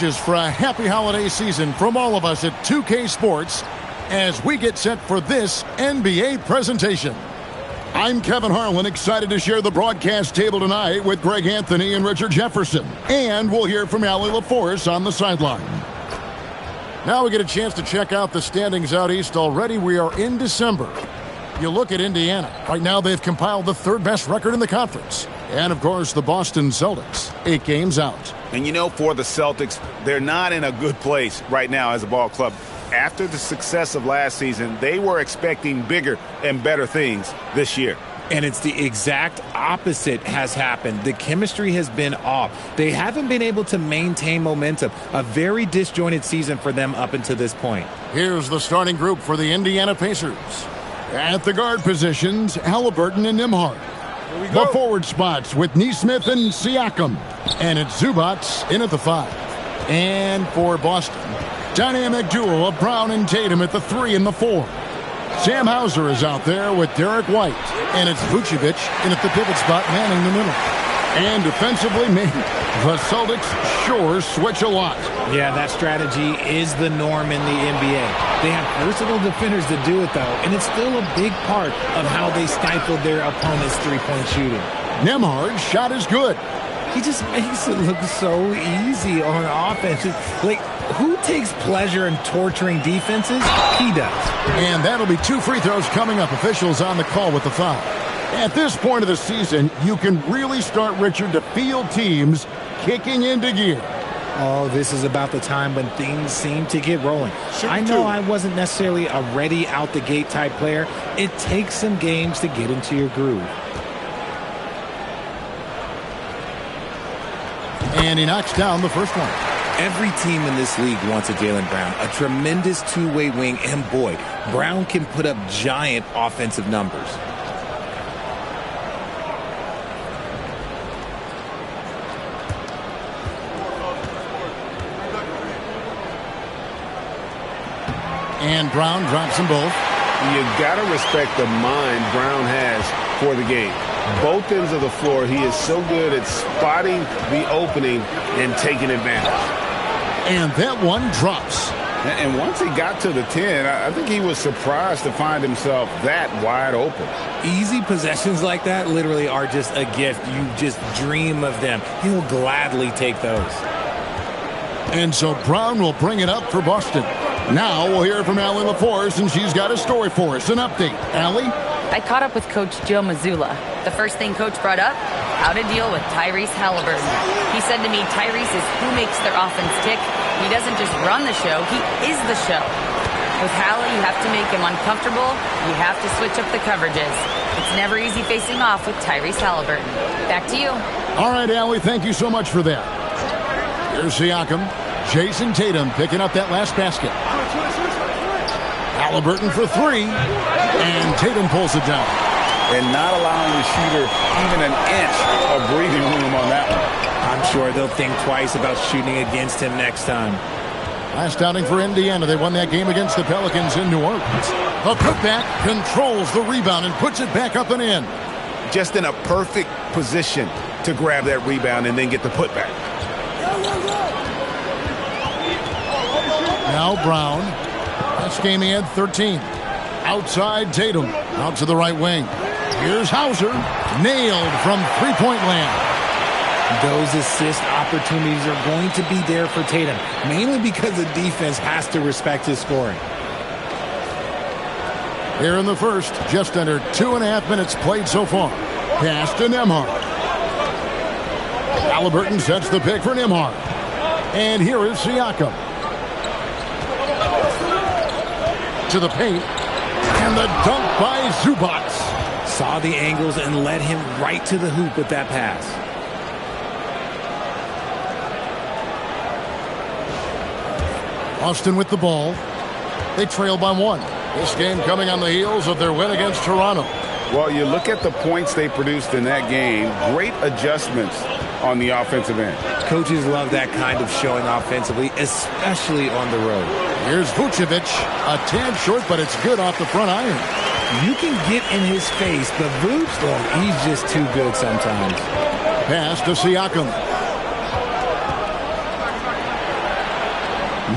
wishes for a happy holiday season from all of us at 2K Sports as we get set for this NBA presentation. I'm Kevin Harlan, excited to share the broadcast table tonight with Greg Anthony and Richard Jefferson. And we'll hear from Allie LaForce on the sideline. Now we get a chance to check out the standings out east already. We are in December. You look at Indiana. Right now they've compiled the third best record in the conference. And, of course, the Boston Celtics, 8 games out. And, you know, for the Celtics, they're not in a good place right now as a ball club. After the success of last season, they were expecting bigger and better things this year. And it's the exact opposite has happened. The chemistry has been off. They haven't been able to maintain momentum. A very disjointed season for them up until this point. Here's the starting group for the Indiana Pacers. At the guard positions, Halliburton and Nembhard. The forward spots with Nesmith and Siakam. And it's Zubats in at the 5. And for Boston, dynamic duo of Brown and Tatum at the 3 and the 4. Sam Hauser is out there with Derek White. And it's Vucevic in at the pivot spot, manning the middle. And defensively, the Celtics sure switch a lot. Yeah, that strategy is the norm in the NBA. They have versatile defenders to do it, though, and it's still a big part of how they stifled their opponent's three-point shooting. Nembhard's shot is good. He just makes it look so easy on offense. Like, who takes pleasure in torturing defenses? He does. And that'll be 2 free throws coming up. Officials on the call with the foul. At this point of the season, you can really start, Richard, to feel teams kicking into gear. Oh, this is about the time when things seem to get rolling. I know I wasn't necessarily a ready out the gate type player. It takes some games to get into your groove. And he knocks down the first one. Every team in this league wants a Jaylen Brown, a tremendous two-way wing, and boy, Brown can put up giant offensive numbers. And Brown drops them both. You got to respect the mind Brown has for the game. Both ends of the floor, he is so good at spotting the opening and taking advantage. And that one drops. And once he got to the 10, I think he was surprised to find himself that wide open. Easy possessions like that literally are just a gift. You just dream of them. He'll gladly take those. And so Brown will bring it up for Boston. Now we'll hear from Allie LaForce, and she's got a story for us. An update. Allie? I caught up with Coach Joe Mazzulla. The first thing Coach brought up, how to deal with Tyrese Halliburton. He said to me, Tyrese is who makes their offense tick. He doesn't just run the show, he is the show. With Hallie, you have to make him uncomfortable. You have to switch up the coverages. It's never easy facing off with Tyrese Halliburton. Back to you. All right, Allie, thank you so much for that. Here's Siakam. Jason Tatum picking up that last basket. Halliburton for 3. And Tatum pulls it down. And not allowing the shooter even an inch of breathing room on that one. I'm sure they'll think twice about shooting against him next time. Last outing for Indiana. They won that game against the Pelicans in New Orleans. The putback controls the rebound and puts it back up and in. Just in a perfect position to grab that rebound and then get the putback. Now Brown. Last game he had 13. Outside Tatum. Out to the right wing. Here's Hauser. Nailed from three-point land. Those assist opportunities are going to be there for Tatum, mainly because the defense has to respect his scoring. Here in the first, just under 2.5 minutes played so far. Pass to Nembhard. Halliburton sets the pick for Nembhard. And here is Siakam. To the paint. And the dunk by Zubats. Saw the angles and led him right to the hoop with that pass. Boston with the ball. They trail by 1. This game coming on the heels of their win against Toronto. Well, you look at the points they produced in that game. Great adjustments on the offensive end. Coaches love that kind of showing offensively, especially on the road. Here's Vucevic. A tad short, but it's good off the front iron. You can get in his face, but Vuce, he's just too good sometimes. Pass to Siakam.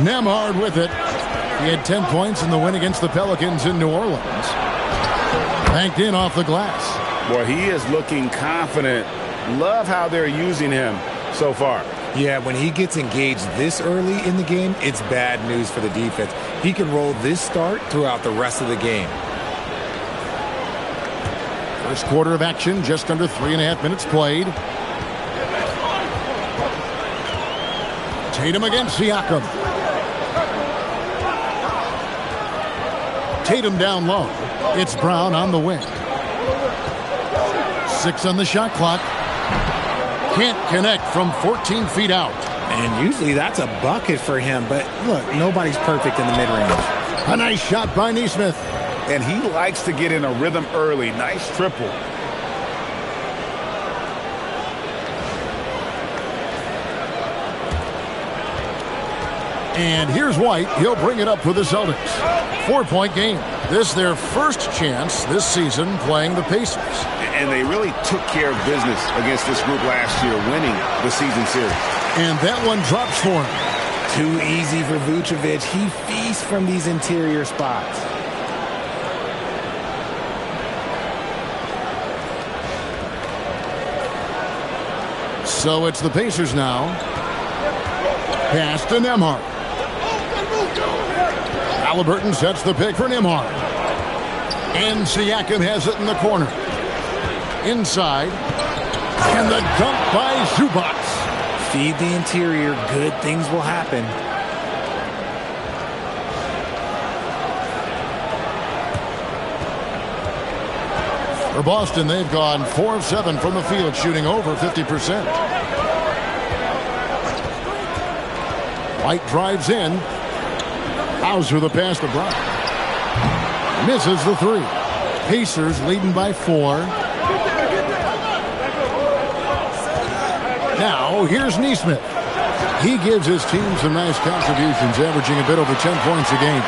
Nemhard with it. He had 10 points in the win against the Pelicans in New Orleans. Banked in off the glass. Boy, he is looking confident. Love how they're using him so far. Yeah, when he gets engaged this early in the game, it's bad news for the defense. He can roll this start throughout the rest of the game. First quarter of action, just under 3.5 minutes played. Tatum against Siakam. Tatum down low. It's Brown on the wing. 6 on the shot clock. Can't connect from 14 feet out. And usually that's a bucket for him, but look, nobody's perfect in the mid-range. A nice shot by Nesmith. And he likes to get in a rhythm early. Nice triple. And here's White. He'll bring it up for the Celtics. 4-point game. This their first chance this season playing the Pacers. And they really took care of business against this group last year, winning the season series. And that one drops for him. Too easy for Vucevic. He feasts from these interior spots. So it's the Pacers now. Pass to Nemhard. Halliburton sets the pick for Nemhard. And Siakam has it in the corner. Inside. And the dunk by Zubac. Feed the interior. Good things will happen. For Boston, they've gone 4 of 7 from the field, shooting over 50%. White drives in. Hauser the pass to Brown. Misses the 3. Pacers leading by 4. Now, here's Nesmith. He gives his team some nice contributions, averaging a bit over 10 points a game.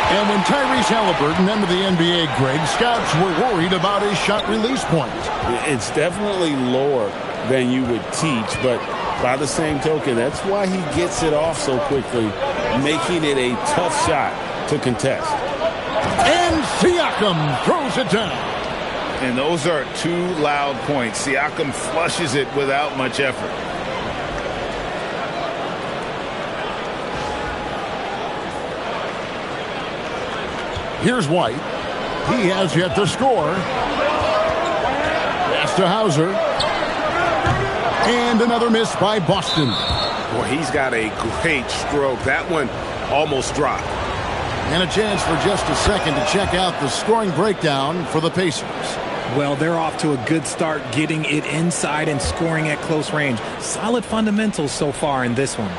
And when Tyrese Halliburton entered the NBA, Greg, scouts were worried about his shot release point. It's definitely lower than you would teach, but by the same token, that's why he gets it off so quickly, making it a tough shot to contest. And Siakam throws it down. And those are 2 loud points. Siakam flushes it without much effort. Here's White. He has yet to score. Pass to Hauser. And another miss by Boston. Boy, he's got a great stroke. That one almost dropped. And a chance for just a second to check out the scoring breakdown for the Pacers. Well, they're off to a good start getting it inside and scoring at close range. Solid fundamentals so far in this one.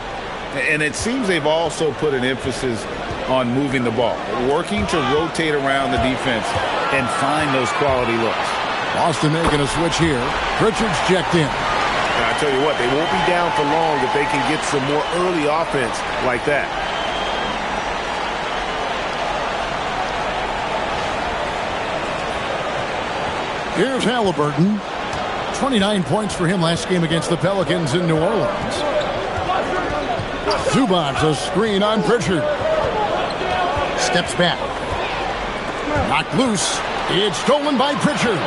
And it seems they've also put an emphasis on moving the ball, working to rotate around the defense and find those quality looks. Boston making a switch here. Pritchard's checked in. And I tell you what, they won't be down for long if they can get some more early offense like that. Here's Halliburton. 29 points for him last game against the Pelicans in New Orleans. Zubac, a screen on Pritchard. Steps back. Knocked loose. It's stolen by Pritchard.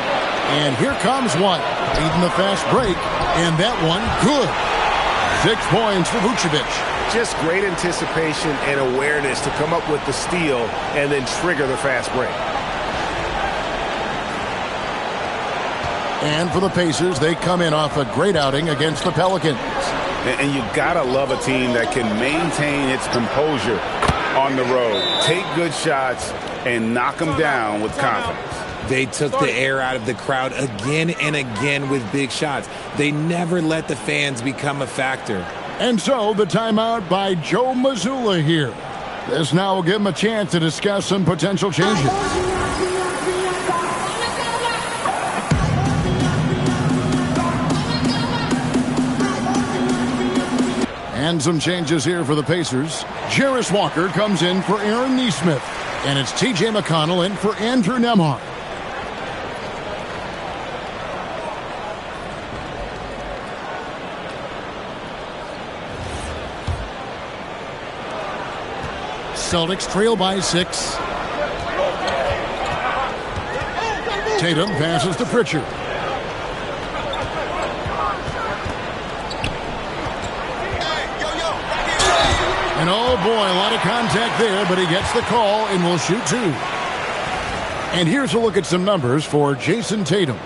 And here comes White, leading the fast break. And that one, good. 6 points for Vucevic. Just great anticipation and awareness to come up with the steal and then trigger the fast break. And for the Pacers, they come in off a great outing against the Pelicans. And you gotta love a team that can maintain its composure on the road, take good shots, and knock them down with confidence. They took the air out of the crowd again and again with big shots. They never let the fans become a factor. And so the timeout by Joe Mazzulla here. This now will give him a chance to discuss some potential changes. And some changes here for the Pacers. Jarris Walker comes in for Aaron Nesmith. And it's T.J. McConnell in for Andrew Nemhard. Celtics trail by 6. Tatum passes to Pritchard. And oh boy, a lot of contact there, but he gets the call and will shoot 2. And here's a look at some numbers for Jason Tatum.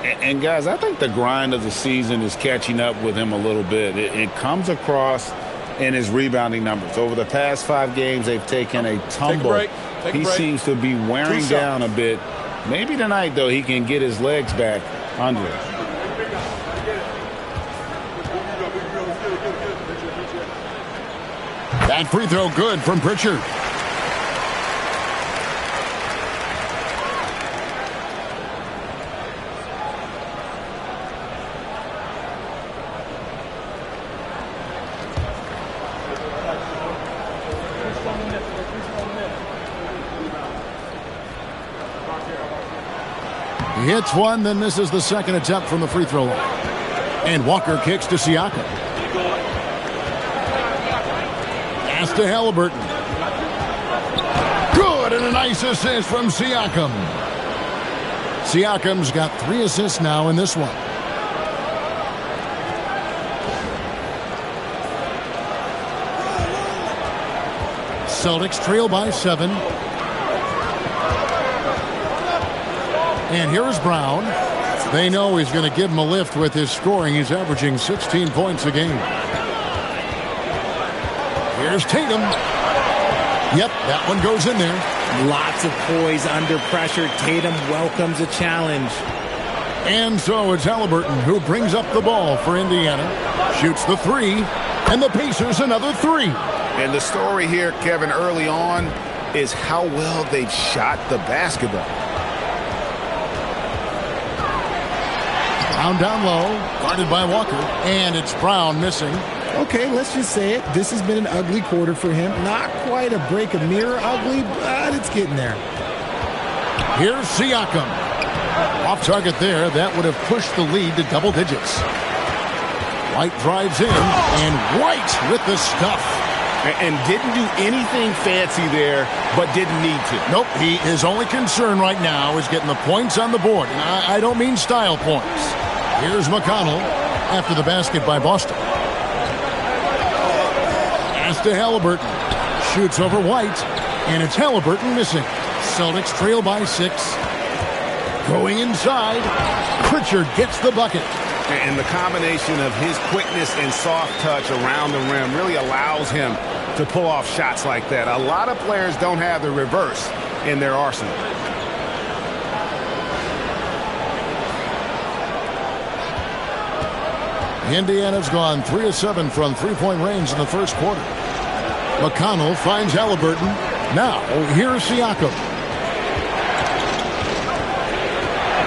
And guys, I think the grind of the season is catching up with him a little bit. It comes across in his rebounding numbers. Over the past 5 games, they've taken a tumble. He seems to be wearing down a bit. Maybe tonight, though, he can get his legs back under it. That free throw good from Pritchard. He hits one, then misses the second attempt from the free throw line. And Walker kicks to Siakam. Pass to Halliburton. Good, and a nice assist from Siakam. Siakam's got 3 assists now in this one. Celtics trail by 7. And here's Brown. They know he's going to give him a lift with his scoring. He's averaging 16 points a game. Here's Tatum. Yep, that one goes in there. Lots of poise under pressure. Tatum welcomes a challenge. And so it's Halliburton who brings up the ball for Indiana. Shoots the 3. And the Pacers another 3. And the story here, Kevin, early on is how well they've shot the basketball. Brown down low, guarded by Walker, and it's Brown missing. Okay, let's just say it. This has been an ugly quarter for him. Not quite a break a mirror ugly, but it's getting there. Here's Siakam. Off target there. That would have pushed the lead to double digits. White drives in, and White with the stuff. And didn't do anything fancy there, but didn't need to. Nope, his only concern right now is getting the points on the board. And I don't mean style points. Here's McConnell after the basket by Boston. Pass to Halliburton. Shoots over White, and it's Halliburton missing. Celtics trail by 6. Going inside, Pritchard gets the bucket. And the combination of his quickness and soft touch around the rim really allows him to pull off shots like that. A lot of players don't have the reverse in their arsenal. Indiana's gone 3 of 7 from three-point range in the first quarter. McConnell finds Halliburton. Now, here's Siakam.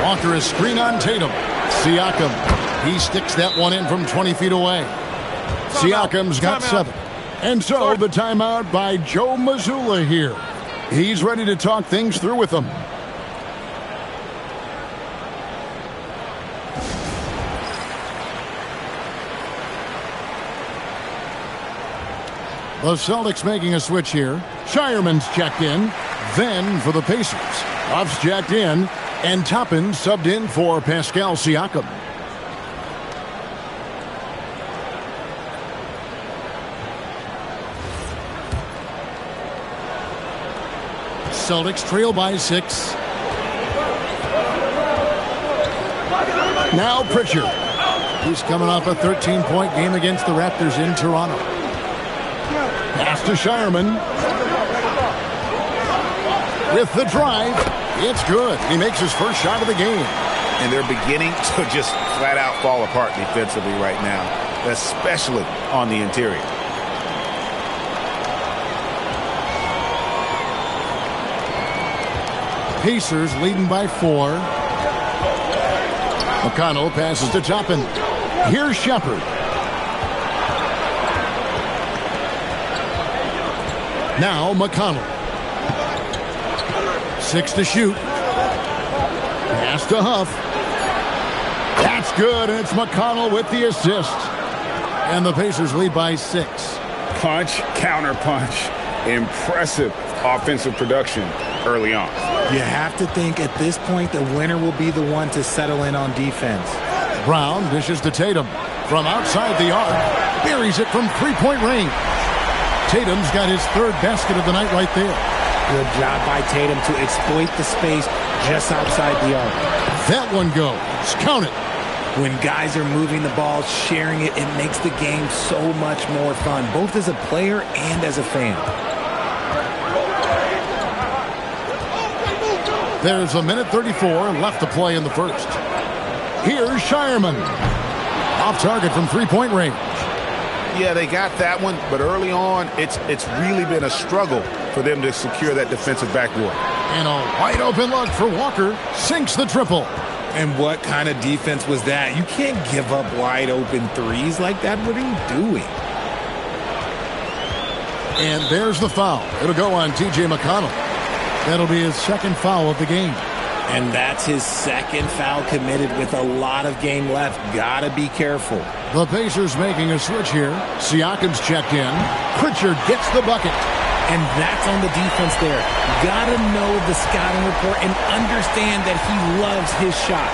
Walker is screen on Tatum. Siakam, he sticks that one in from 20 feet away. Siakam's got 7. And so the timeout by Joe Mazzulla here. He's ready to talk things through with them. The Celtics making a switch here. Shireman's checked in. Then for the Pacers. Huff's checked in. And Toppin subbed in for Pascal Siakam. Celtics trail by 6. Now Pritchard. He's coming off a 13-point game against the Raptors in Toronto. Pass to Shireman. With the drive, it's good. He makes his first shot of the game. And they're beginning to just flat out fall apart defensively right now, especially on the interior. Pacers leading by 4. McConnell passes to Toppin. Here's Shepard. Now McConnell. 6 to shoot. Pass to Huff. That's good, and it's McConnell with the assist. And the Pacers lead by 6. Punch, counter punch. Impressive offensive production early on. You have to think at this point the winner will be the one to settle in on defense. Brown dishes to Tatum. From outside the arc, buries it from three-point range. Tatum's got his third basket of the night right there. Good job by Tatum to exploit the space just outside the arc. That one goes. Count it. When guys are moving the ball, sharing it, it makes the game so much more fun, both as a player and as a fan. There's a minute 34 left to play in the first. Here's Shireman. Off target from three-point range. Yeah, they got that one, but early on, it's really been a struggle for them to secure that defensive backboard. And a wide-open look for Walker. Sinks the triple. And what kind of defense was that? You can't give up wide-open threes like that. What are you doing? And there's the foul. It'll go on T.J. McConnell. That'll be his second foul of the game. And that's his second foul committed with a lot of game left. Gotta be careful. The Pacers making a switch here. Siakam's checked in. Pritchard gets the bucket. And that's on the defense there. Gotta know the scouting report and understand that he loves his shot.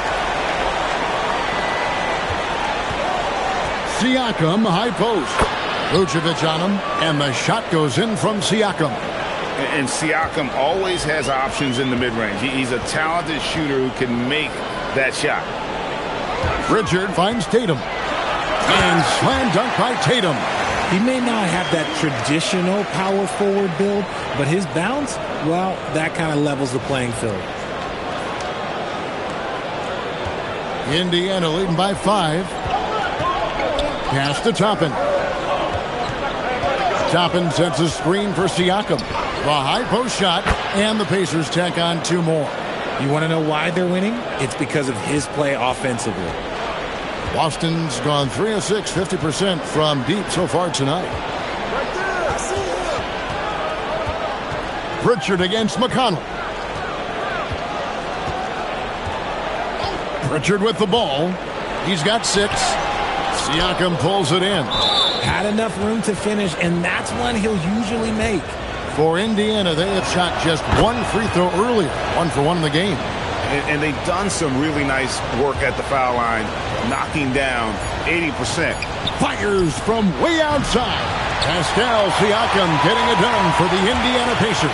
Siakam, high post. Vucevic on him, and the shot goes in from Siakam. And Siakam always has options in the mid-range. He's a talented shooter who can make that shot. Pritchard finds Tatum. And slam dunk by Tatum. He may not have that traditional power forward build, but his bounce, well, that kind of levels the playing field. Indiana leading by 5. Pass to Toppin. Toppin sets a screen for Siakam. The high post shot, and the Pacers tack on 2 more. You want to know why they're winning? It's because of his play offensively. Boston's gone 3 of 6, 50% from deep so far tonight. Pritchard against McConnell. Pritchard with the ball. He's got 6. Siakam pulls it in. Had enough room to finish, and that's one he'll usually make. For Indiana, they have shot just 1 free throw earlier. 1 for 1 in the game. And they've done some really nice work at the foul line, knocking down 80%. Fires from way outside. Pascal Siakam getting it done for the Indiana Pacers.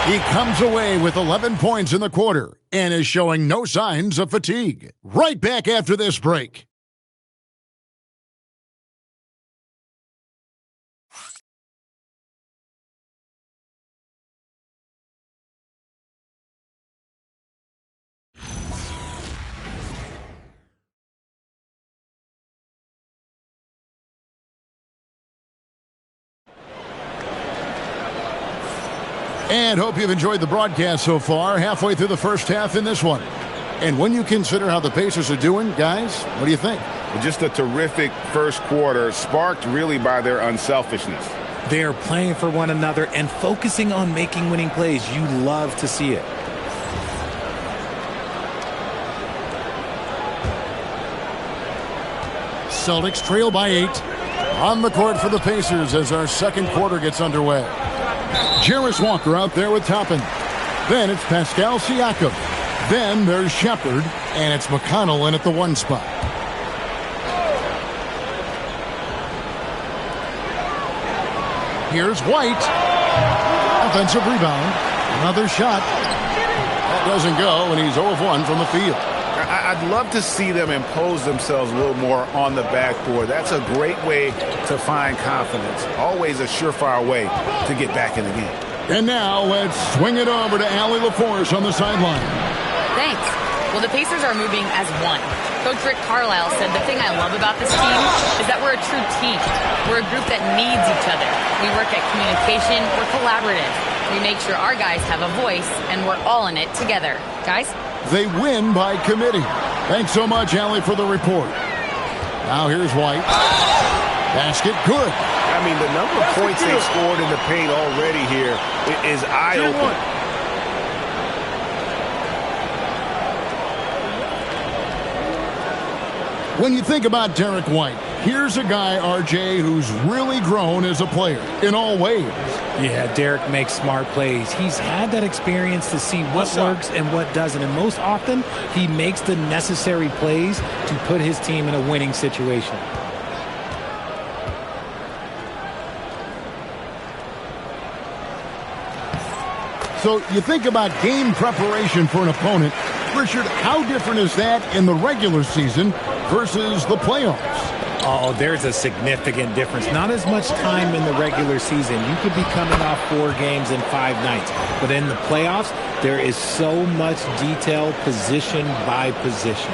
He comes away with 11 points in the quarter and is showing no signs of fatigue. Right back after this break. And hope you've enjoyed the broadcast so far. Halfway through the first half in this one. And when you consider how the Pacers are doing, guys, what do you think? Just a terrific first quarter, sparked really by their unselfishness. They are playing for one another and focusing on making winning plays. You love to see it. Celtics trail by 8. On the court for the Pacers as our second quarter gets underway. Jarris Walker out there with Toppin. Then it's Pascal Siakam. Then there's Shepard, and it's McConnell in at the 1 spot. Here's White. Offensive rebound. Another shot. That doesn't go, and he's 0 of 1 from the field. I'd love to see them impose themselves a little more on the backboard. That's a great way to find confidence. Always a surefire way to get back in the game. And now let's swing it over to Allie LaForce on the sideline. Thanks. Well, the Pacers are moving as one. Coach Rick Carlisle said the thing I love about this team is that we're a true team. We're a group that needs each other. We work at communication. We're collaborative. We make sure our guys have a voice, and we're all in it together. Guys? They win by committee. Thanks so much, Allie, for the report. Now here's White. Basket good. I mean, the number of points they've scored in the paint already here is eye-opening. When you think about Derek White, Here's a guy, RJ, who's really grown as a player in all ways. Yeah, Derek makes smart plays. He's had that experience to see what works and what doesn't. And most often, he makes the necessary plays to put his team in a winning situation. So you think about game preparation for an opponent. Richard, how different is that in the regular season versus the playoffs? Oh, there's a significant difference. Not as much time in the regular season. You could be coming off 4 games in 5 nights. But in the playoffs, there is so much detail position by position.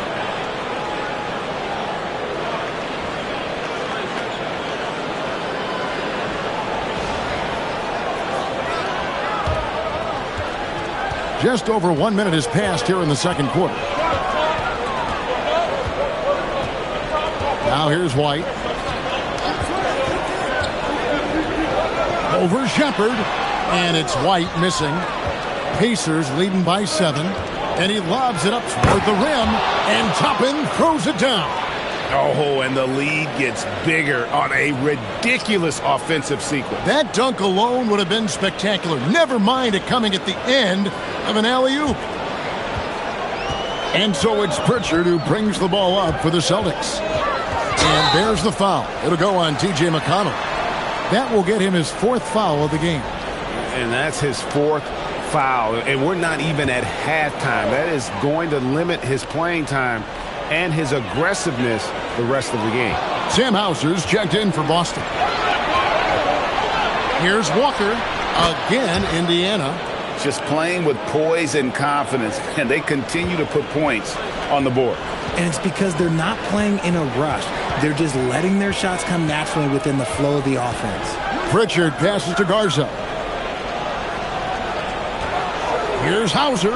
Just over 1 minute has passed here in the second quarter. Now here's White. Over Shepard. And it's White missing. Pacers leading by 7. And he lobs it up toward the rim. And Toppin throws it down. Oh, and the lead gets bigger on a ridiculous offensive sequence. That dunk alone would have been spectacular. Never mind it coming at the end of an alley-oop. And so it's Pritchard who brings the ball up for the Celtics. And there's the foul. It'll go on T.J. McConnell. That will get him his 4th foul of the game. And that's his 4th foul. And we're not even at halftime. That is going to limit his playing time and his aggressiveness the rest of the game. Sam Hauser's checked in for Boston. Here's Walker. Again, Indiana. Just playing with poise and confidence, and they continue to put points on the board. And it's because they're not playing in a rush. They're just letting their shots come naturally within the flow of the offense. Pritchard passes to Garza. Here's Hauser.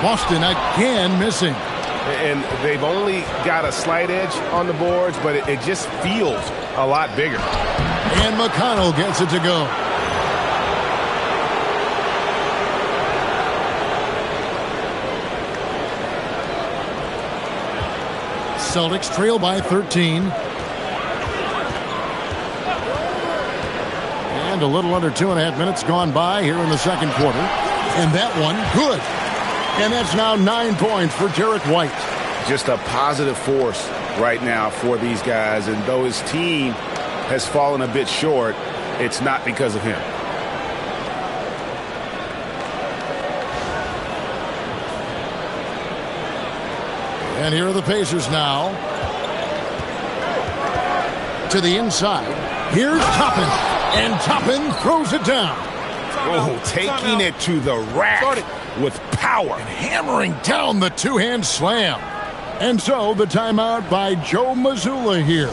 Boston again missing. And they've only got a slight edge on the boards, but it just feels a lot bigger. And McConnell gets it to go. Celtics trail by 13. And a little under 2.5 minutes gone by here in the second quarter. And that one, good. And that's now 9 points for Derek White. Just a positive force right now for these guys. And though his team has fallen a bit short, it's not because of him. And here are the Pacers now. To the inside. Here's Toppin. And Toppin throws it down. Oh, taking it to the rack with power. And hammering down the two-hand slam. And so the timeout by Joe Mazzulla here.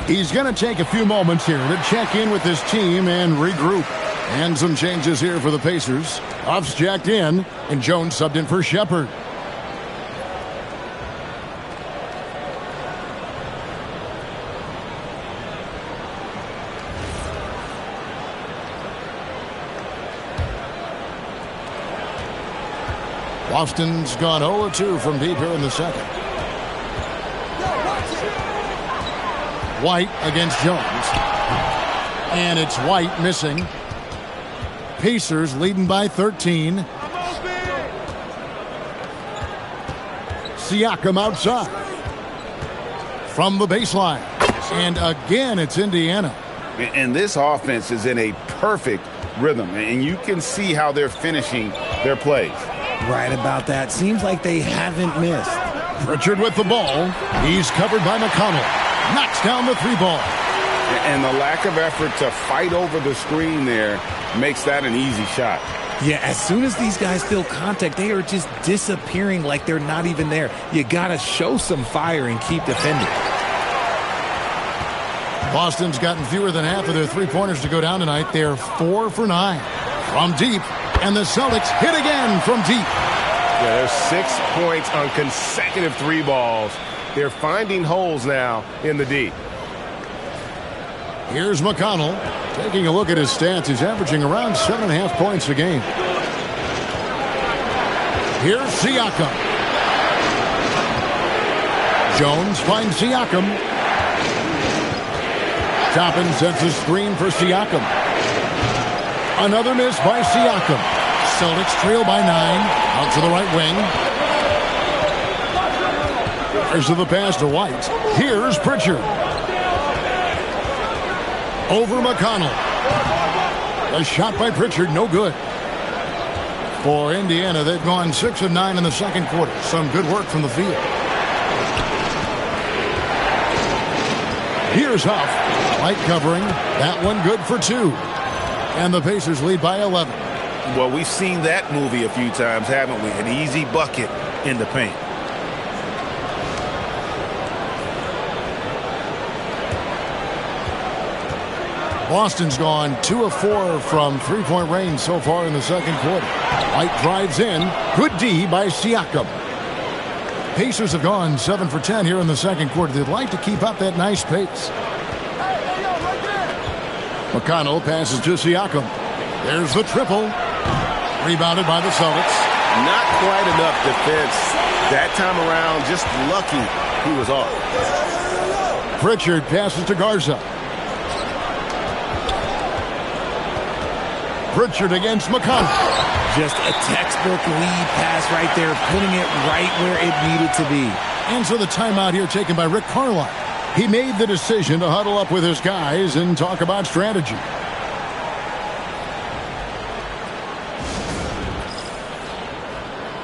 He's going to take a few moments here to check in with his team and regroup. And some changes here for the Pacers. Huff's jacked in, and Jones subbed in for Shepard. Boston's gone 0-2 from deep here in the second. White against Jones. And it's White missing. Pacers leading by 13. Siakam outside. From the baseline. And again, it's Indiana. And this offense is in a perfect rhythm. And you can see how they're finishing their plays. Right about that. Seems like they haven't missed. Pritchard with the ball. He's covered by McConnell. Knocks down the 3-ball. And the lack of effort to fight over the screen there makes that an easy shot. Yeah, as soon as these guys feel contact, they are just disappearing like they're not even there. You got to show some fire and keep defending. Boston's gotten fewer than half of their three-pointers to go down tonight. They're 4 for 9 from deep. And the Celtics hit again from deep. Yeah, there's 6 points on consecutive 3-balls. They're finding holes now in the D. Here's McConnell. Taking a look at his stats, he's averaging around 7.5 points a game. Here's Siakam. Jones finds Siakam. Toppin sets a screen for Siakam. Another miss by Siakam. Celtics trail by 9. Out to the right wing. There's the pass to White. Here's Pritchard. Over McConnell. A shot by Pritchard, no good. For Indiana, they've gone 6 of 9 in the second quarter. Some good work from the field. Here's Huff. White covering. That one good for 2. And the Pacers lead by 11. Well, we've seen that movie a few times, haven't we? An easy bucket in the paint. Boston's gone 2 of 4 from three-point range so far in the second quarter. White drives in. Good D by Siakam. Pacers have gone 7 for 10 here in the second quarter. They'd like to keep up that nice pace. McConnell passes to Siakam. There's the triple. Rebounded by the Celtics. Not quite enough defense that time around. Just lucky he was off. Pritchard passes to Garza. Pritchard against McConnell. Just a textbook lead pass right there, putting it right where it needed to be. And so the timeout here taken by Rick Carlisle. He made the decision to huddle up with his guys and talk about strategy.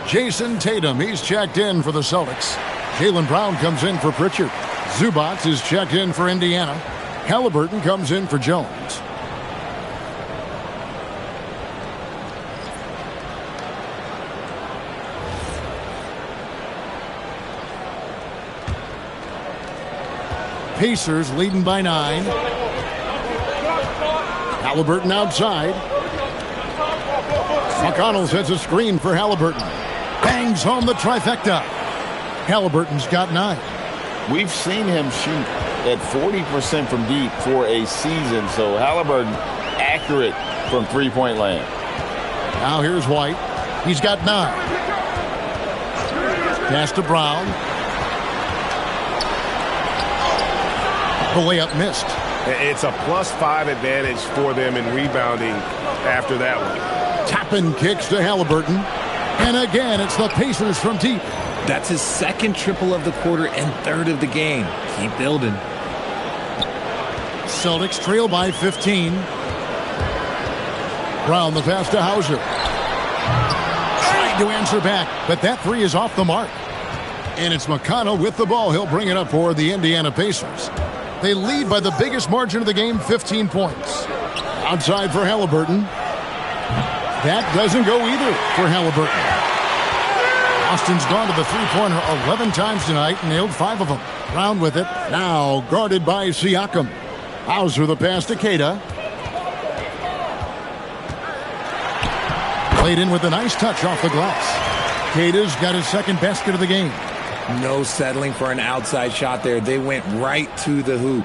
Jason Tatum, he's checked in for the Celtics. Jaylen Brown comes in for Pritchard. Zubac is checked in for Indiana. Halliburton comes in for Jones. Pacers leading by 9. Halliburton outside. McConnell sets a screen for Halliburton. Bangs home the trifecta. Halliburton's got 9. We've seen him shoot at 40% from deep for a season, so Halliburton accurate from three-point land. Now here's White. He's got 9. Pass to Brown. The layup missed. It's a +5 advantage for them in rebounding after that one. Toppin kicks to Halliburton. And again, it's the Pacers from deep. That's his second triple of the quarter and third of the game. Keep building. Celtics trail by 15. Brown the pass to Hauser. Trying to answer back, but that three is off the mark. And it's McConnell with the ball. He'll bring it up for the Indiana Pacers. They lead by the biggest margin of the game, 15 points. Outside for Halliburton. That doesn't go either for Halliburton. Austin's gone to the three-pointer 11 times tonight, nailed 5 of them. Brown with it, now guarded by Siakam. Hauser the pass to Queta. Played in with a nice touch off the glass. Queta's got his second basket of the game. No settling for an outside shot there. They went right to the hoop.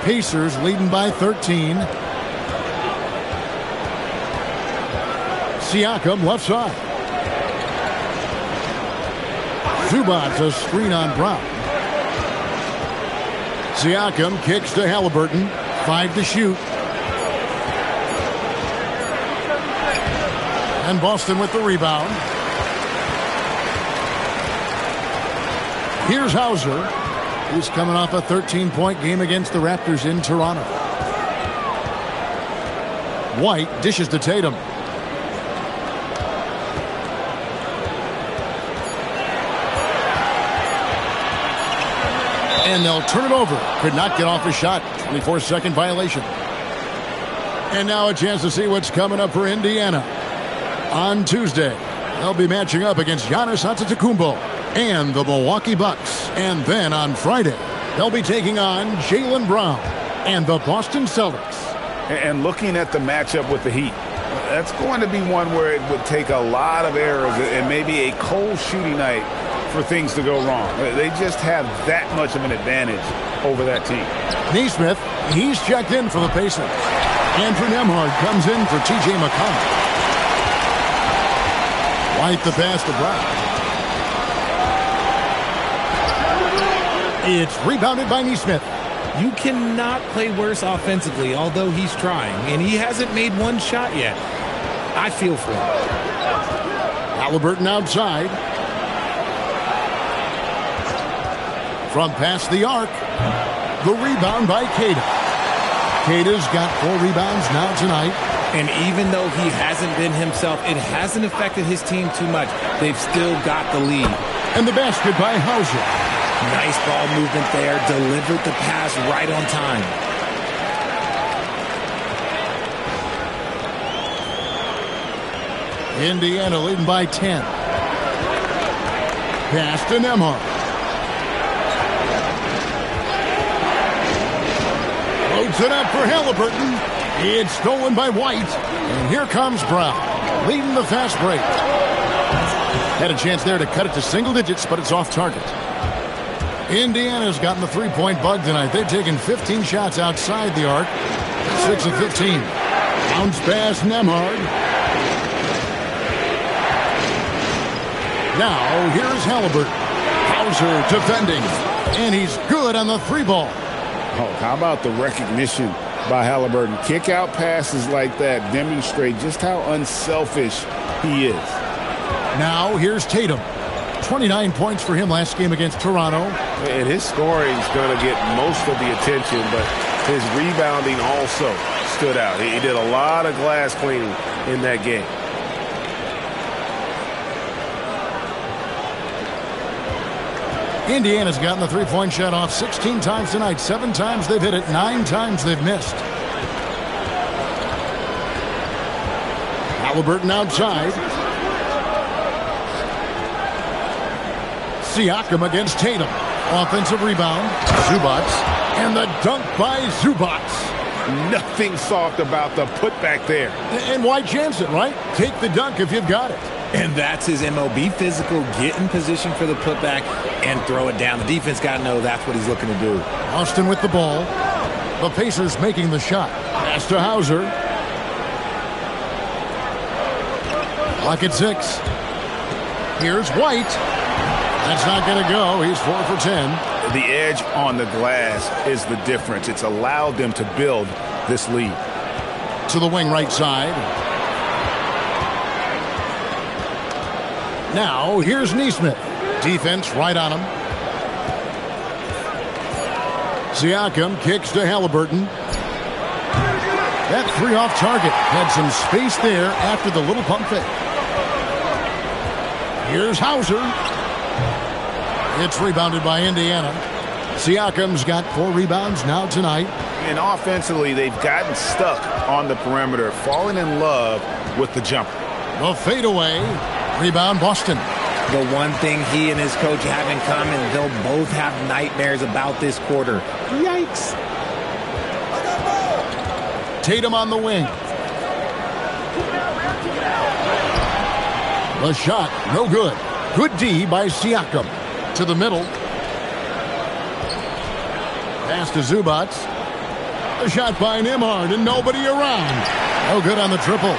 Pacers leading by 13. Siakam left side. Zubac a screen on Brown. Siakam kicks to Halliburton. 5 to shoot. And Boston with the rebound. Here's Hauser. He's coming off a 13-point game against the Raptors in Toronto. White dishes to Tatum. And they'll turn it over. Could not get off a shot. 24-second violation. And now a chance to see what's coming up for Indiana. On Tuesday, they'll be matching up against Giannis Antetokounmpo and the Milwaukee Bucks. And then on Friday, they'll be taking on Jaylen Brown and the Boston Celtics. And looking at the matchup with the Heat, that's going to be one where it would take a lot of errors and maybe a cold shooting night for things to go wrong. They just have that much of an advantage over that team. Neesmith, he's checked in for the Pacers. Andrew Nembhard comes in for T.J. McConnell. White the pass to Brown. It's rebounded by Neesmith. You cannot play worse offensively, although he's trying, and he hasn't made one shot yet. I feel for him. Halliburton outside. From past the arc. The rebound by Queta. Queta's got 4 rebounds now tonight. And even though he hasn't been himself, it hasn't affected his team too much. They've still got the lead. And the basket by Hauser. Nice ball movement there. Delivered the pass right on time. Indiana leading by 10. Pass to Nembhard. Loads it up for Halliburton. It's stolen by White. And here comes Brown, leading the fast break. Had a chance there to cut it to single digits, but it's off target. Indiana's gotten the three-point bug tonight. They've taken 15 shots outside the arc. 6 of 15. Bounce pass, Nembhard. Now, here's Halliburton. Hauser defending. And he's good on the 3-ball. Oh, how about the recognition by Halliburton? Kick-out passes like that demonstrate just how unselfish he is. Now, here's Tatum. 29 points for him last game against Toronto. And his scoring is going to get most of the attention, but his rebounding also stood out. He did a lot of glass cleaning in that game. Indiana's gotten the three-point shot off 16 times tonight. 7 times they've hit it. 9 times they've missed. Halliburton outside. Siakam against Tatum. Offensive rebound. Zubac. And the dunk by Zubac. Nothing soft about the putback there. And why chance it, right? Take the dunk if you've got it. And that's his MO. Be physical, get in position for the putback, and throw it down. The defense got to know that's what he's looking to do. Austin with the ball. The Pacers making the shot. Pass to Hauser. Clock at 6. Here's White. That's not going to go. He's 4 for 10. The edge on the glass is the difference. It's allowed them to build this lead. To the wing right side. Now, here's Neesmith. Defense right on him. Siakam kicks to Halliburton. That 3 off target. Had some space there after the little pump fake. Here's Hauser. It's rebounded by Indiana. Siakam's got 4 rebounds now tonight. And offensively, they've gotten stuck on the perimeter, falling in love with the jumper. The fadeaway. Rebound, Boston. The one thing he and his coach have in common, they'll both have nightmares about this quarter. Yikes. Tatum on the wing. The shot, no good. Good D by Siakam. To the middle. Pass to Zubac. The shot by Nembhard and nobody around. No good on the triple.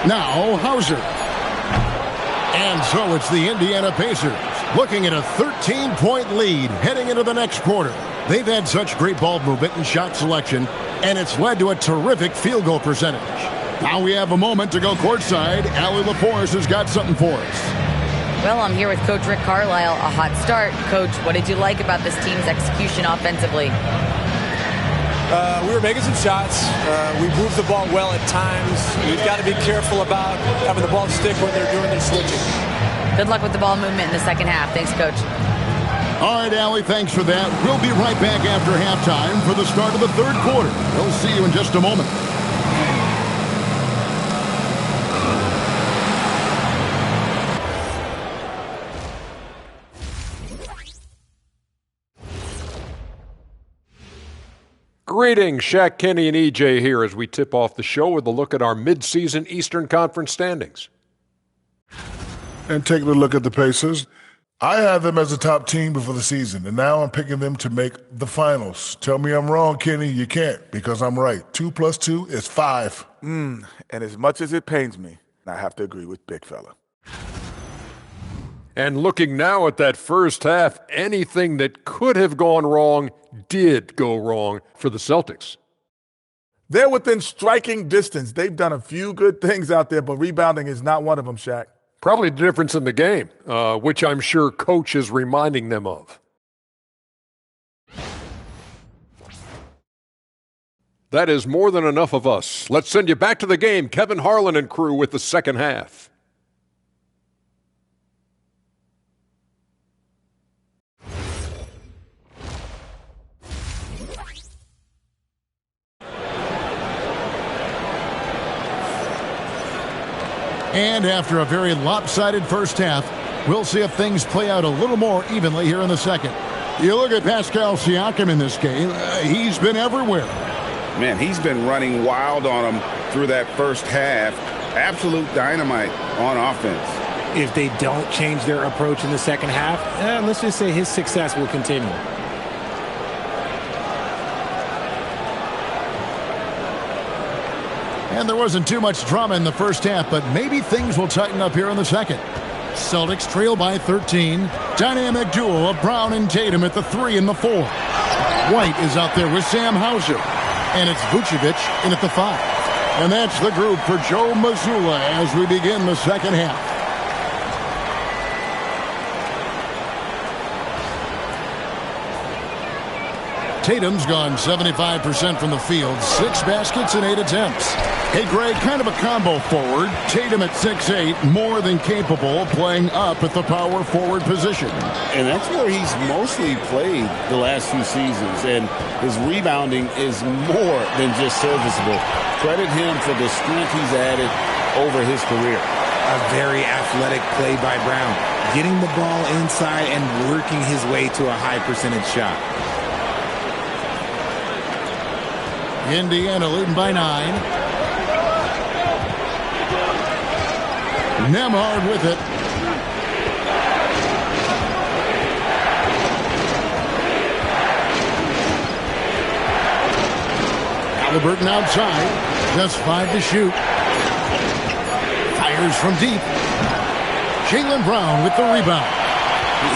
Now Hauser. And so it's the Indiana Pacers looking at a 13-point lead heading into the next quarter. They've had such great ball movement and shot selection, and it's led to a terrific field goal percentage. Now we have a moment to go courtside. Allie LaForce has got something for us. Well, I'm here with Coach Rick Carlisle. A hot start. Coach, what did you like about this team's execution offensively? We were making some shots. We moved the ball well at times. We've got to be careful about having the ball stick when they're doing their switching. Good luck with the ball movement in the second half. Thanks, Coach. All right, Allie, thanks for that. We'll be right back after halftime for the start of the third quarter. We'll see you in just a moment. Greetings, Shaq, Kenny, and EJ here as we tip off the show with a look at our midseason Eastern Conference standings. And taking a look at the Pacers, I had them as a top team before the season, and now I'm picking them to make the finals. Tell me I'm wrong, Kenny. You can't, because I'm right. 2 + 2 is 5. And as much as it pains me, I have to agree with Big Fella. And looking now at that first half, anything that could have gone wrong did go wrong for the Celtics. They're within striking distance. They've done a few good things out there, but rebounding is not one of them, Shaq. Probably the difference in the game, which I'm sure Coach is reminding them of. That is more than enough of us. Let's send you back to the game. Kevin Harlan and crew with the second half. And after a very lopsided first half, we'll see if things play out a little more evenly here in the second. You look at Pascal Siakam in this game, he's been everywhere. Man, he's been running wild on him through that first half. Absolute dynamite on offense. If they don't change their approach in the second half, let's just say his success will continue. And there wasn't too much drama in the first half, but maybe things will tighten up here in the second. Celtics trail by 13. Dynamic duo of Brown and Tatum at the 3 and the 4. White is out there with Sam Hauser. And it's Vucevic in at the 5. And that's the group for Joe Mazzulla as we begin the second half. Tatum's gone 75% from the field, 6 baskets and 8 attempts. Hey, Greg, kind of a combo forward. Tatum at 6'8", more than capable, playing up at the power forward position. And that's where he's mostly played the last few seasons, and his rebounding is more than just serviceable. Credit him for the strength he's added over his career. A very athletic play by Brown, getting the ball inside and working his way to a high percentage shot. Indiana leading by 9. Nembhard with it. Halliburton outside. Just 5 to shoot. Fires from deep. Jaylen Brown with the rebound.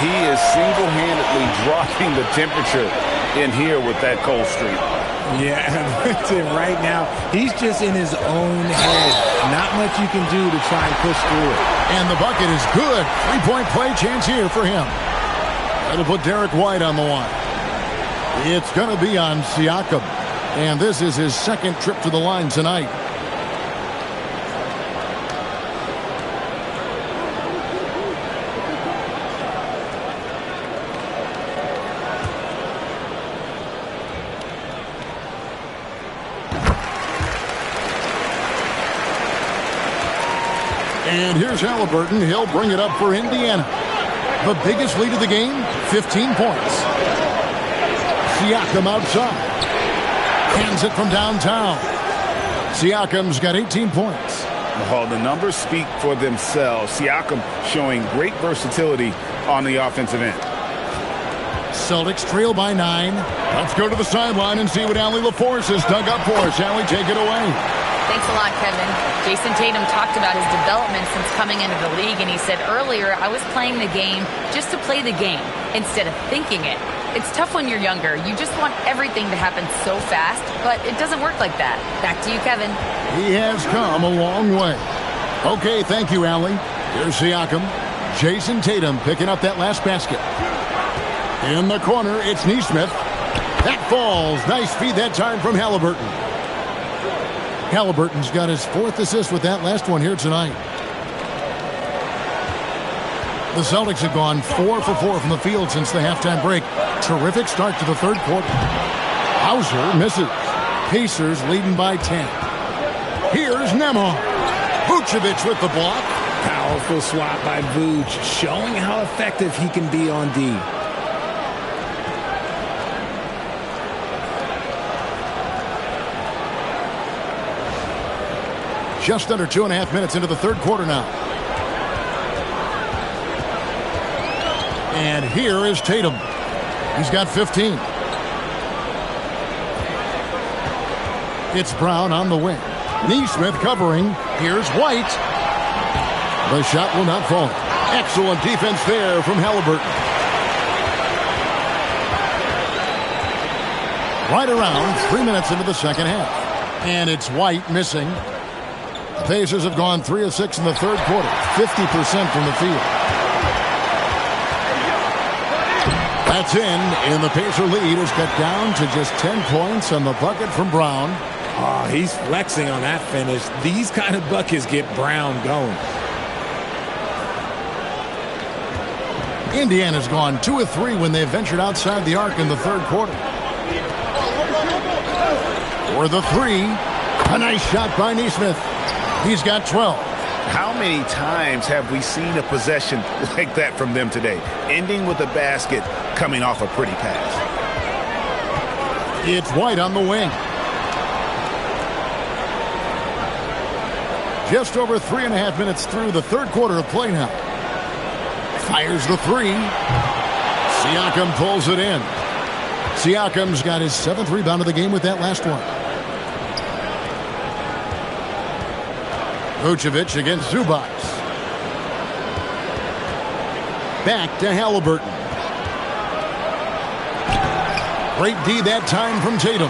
He is single-handedly dropping the temperature in here with that cold streak. Yeah, right now, he's just in his own head. Not much you can do to try and push through it. And the bucket is good. 3-point play chance here for him. That'll put Derek White on the line. It's going to be on Siakam. And this is his second trip to the line tonight. And here's Halliburton. He'll bring it up for Indiana. The biggest lead of the game, 15 points. Siakam outside. Hands it from downtown. Siakam's got 18 points. Well, the numbers speak for themselves. Siakam showing great versatility on the offensive end. Celtics trail by 9. Let's go to the sideline and see what Allie LaForce has dug up for us. Allie, take it away. Thanks a lot, Kevin. Jason Tatum talked about his development since coming into the league, and he said earlier, I was playing the game just to play the game instead of thinking it. It's tough when you're younger. You just want everything to happen so fast, but it doesn't work like that. Back to you, Kevin. He has come a long way. Okay, thank you, Allie. Here's Siakam. Jason Tatum picking up that last basket. In the corner, it's Nesmith. That falls. Nice feed that time from Halliburton. Halliburton's got his 4th assist with that last one here tonight. The Celtics have gone 4 for 4 from the field since the halftime break. Terrific start to the third quarter. Hauser misses. Pacers leading by 10. Here's Nembhard. Vucevic with the block. Powerful swat by Vuce, showing how effective he can be on D. Just under 2.5 minutes into the third quarter now. And here is Tatum. He's got 15. It's Brown on the wing. Nesmith covering. Here's White. The shot will not fall. Excellent defense there from Halliburton. Right around 3 minutes into the second half. And it's White missing. The Pacers have gone 3 of 6 in the third quarter, 50% from the field. That's in, and the Pacer lead is cut down to just 10 points on the bucket from Brown. Oh, he's flexing on that finish. These kind of buckets get Brown going. Indiana's gone 2 of 3 when they ventured outside the arc in the third quarter. For the three, a nice shot by Nesmith. He's got 12. How many times have we seen a possession like that from them today? Ending with a basket, coming off a pretty pass. It's White on the wing. Just over 3.5 minutes through the third quarter of play now. Fires the three. Siakam pulls it in. Siakam's got his 7th rebound of the game with that last one. Vucevic against Zubac. Back to Halliburton. Great D that time from Tatum.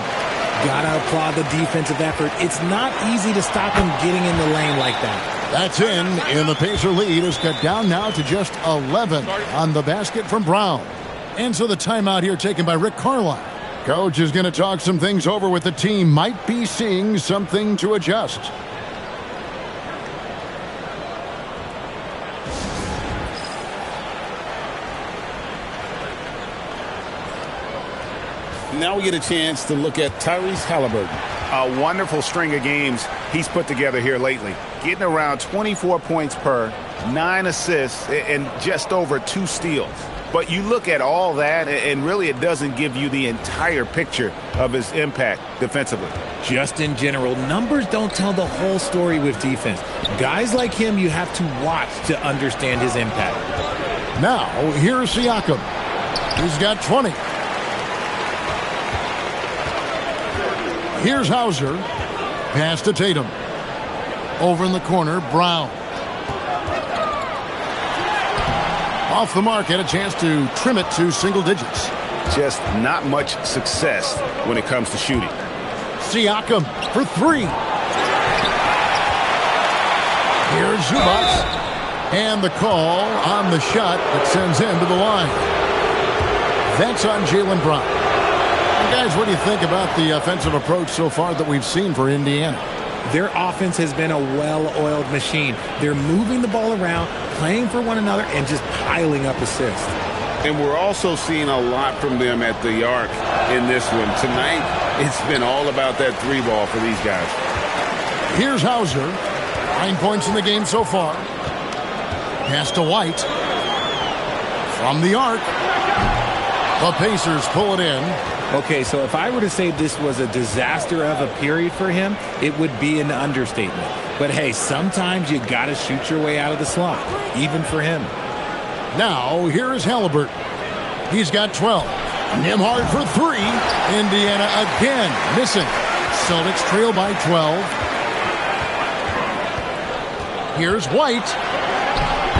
Gotta applaud the defensive effort. It's not easy to stop him getting in the lane like that. That's in, and the Pacer lead is cut down now to just 11 on the basket from Brown. And so the timeout here taken by Rick Carlisle. Coach is going to talk some things over with the team. Might be seeing something to adjust. Now we get a chance to look at Tyrese Halliburton. A wonderful string of games he's put together here lately. Getting around 24 points per, 9 assists, and just over 2 steals. But you look at all that, and really it doesn't give you the entire picture of his impact defensively. Just in general, numbers don't tell the whole story with defense. Guys like him you have to watch to understand his impact. Now, here's Siakam. He's got 20. Here's Hauser. Pass to Tatum. Over in the corner, Brown. Off the mark, had a chance to trim it to single digits. Just not much success when it comes to shooting. Siakam for 3. Here's Zubac. And the call on the shot that sends him to the line. That's on Jaylen Brown. Guys, what do you think about the offensive approach so far that we've seen for Indiana? Their offense has been a well-oiled machine. They're moving the ball around, playing for one another, and just piling up assists. And we're also seeing a lot from them at the arc in this one. Tonight, it's been all about that 3 ball for these guys. Here's Hauser. 9 points in the game so far. Pass to White. From the arc. The Pacers pull it in. Okay, so if I were to say this was a disaster of a period for him, it would be an understatement. But hey, sometimes you got to shoot your way out of the slot, even for him. Now, here is Halliburton. He's got 12. Nembhard for 3. Indiana again missing. Celtics trail by 12. Here's White.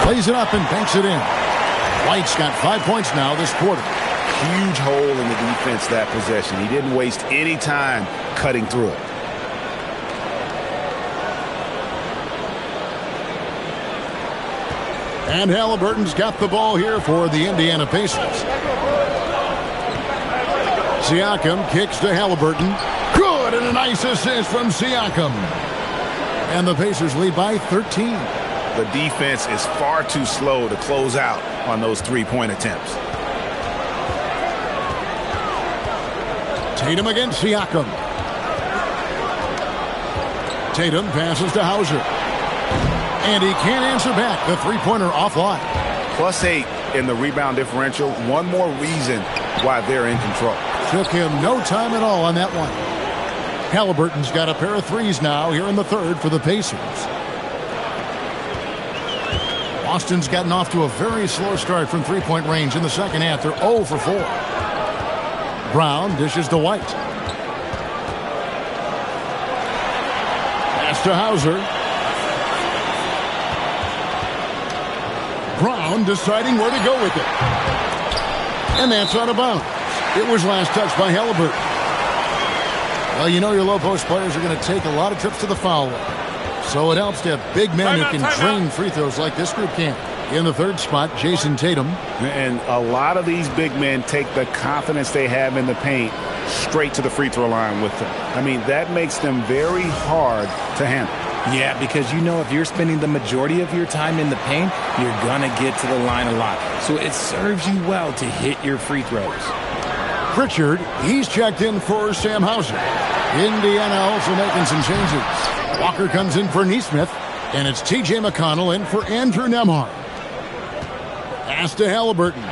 Plays it up and banks it in. White's got 5 points now this quarter. Huge hole in the defense that possession. He didn't waste any time cutting through it. And Halliburton's got the ball here for the Indiana Pacers. Siakam kicks to Halliburton. Good, and a nice assist from Siakam. And the Pacers lead by 13. The defense is far too slow to close out on those 3-point attempts. Tatum against Siakam. Tatum passes to Hauser. And he can't answer back. The 3-pointer offline. +8 in the rebound differential. One more reason why they're in control. Took him no time at all on that one. Halliburton's got a pair of 3s now here in the third for the Pacers. Boston's gotten off to a very slow start from 3-point range in the second half. They're 0 for 4. Brown dishes to White. Pass to Hauser. Brown deciding where to go with it. And that's out of bounds. It was last touched by Halliburton. Well, you know your low post players are going to take a lot of trips to the foul line. So it helps to have big men who can drain free throws like this group can. In the third spot, Jason Tatum. And a lot of these big men take the confidence they have in the paint straight to the free throw line with them. I mean, that makes them very hard to handle. Yeah, because you know if you're spending the majority of your time in the paint, you're going to get to the line a lot. So it serves you well to hit your free throws. Pritchard, he's checked in for Sam Hauser. Indiana also making some changes. Walker comes in for Neesmith, and it's T.J. McConnell in for Andrew Nembhard. Pass to Halliburton.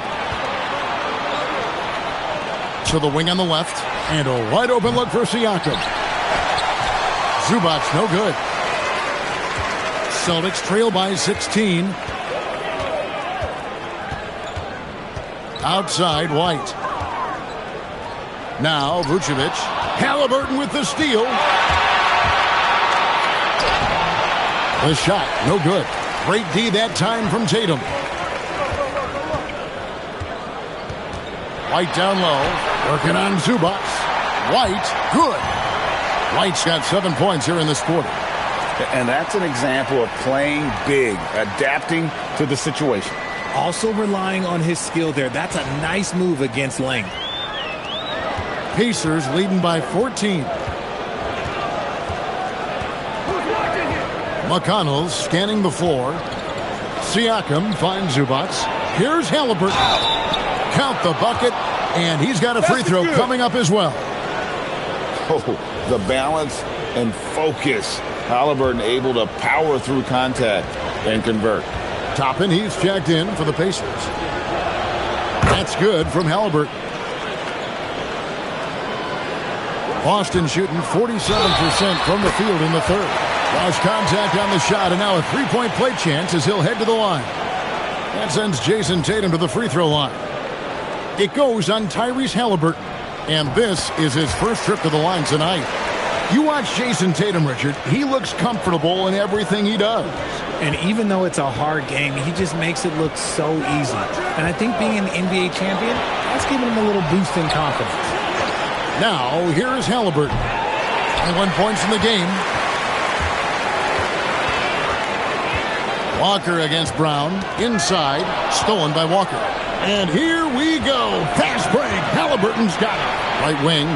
To the wing on the left, and a wide open look for Siakam. Zubac, no good. Celtics trail by 16. Outside, White. Now, Vucevic. Halliburton with the steal. The shot, no good. Great D that time from Tatum. White down low. Working on Zubac. White, good. White's got 7 points here in this quarter. And that's an example of playing big, adapting to the situation. Also relying on his skill there. That's a nice move against length. Pacers leading by 14. McConnell scanning the floor. Siakam finds Zubac. Here's Halliburton. Count the bucket, and he's got a free throw coming up as well. Oh, the balance and focus. Halliburton able to power through contact and convert. Toppin, he's checked in for the Pacers. That's good from Halliburton. Boston shooting 47% from the field in the third. Lost contact on the shot, and now a three-point play chance as he'll head to the line. That sends Jason Tatum to the free throw line. It goes on Tyrese Halliburton, and this is his first trip to the line tonight. You watch Jason Tatum, Richard. He looks comfortable in everything he does. And even though it's a hard game, he just makes it look so easy. And I think being an NBA champion, that's giving him a little boost in confidence. Now, here's Halliburton. 21 points in the game. Walker against Brown. Inside. Stolen by Walker. And here we go. Fast break. Halliburton's got it. Right wing.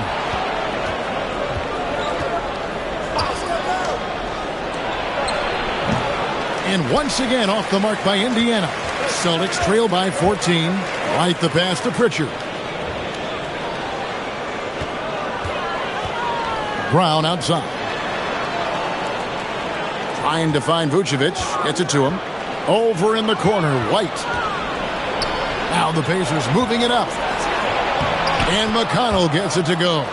And once again off the mark by Indiana. Celtics trail by 14. Right the pass to Pritchard. Brown outside. Trying to find Vucevic. Gets it to him. Over in the corner, White. Now the Pacers moving it up. And McConnell gets it to go.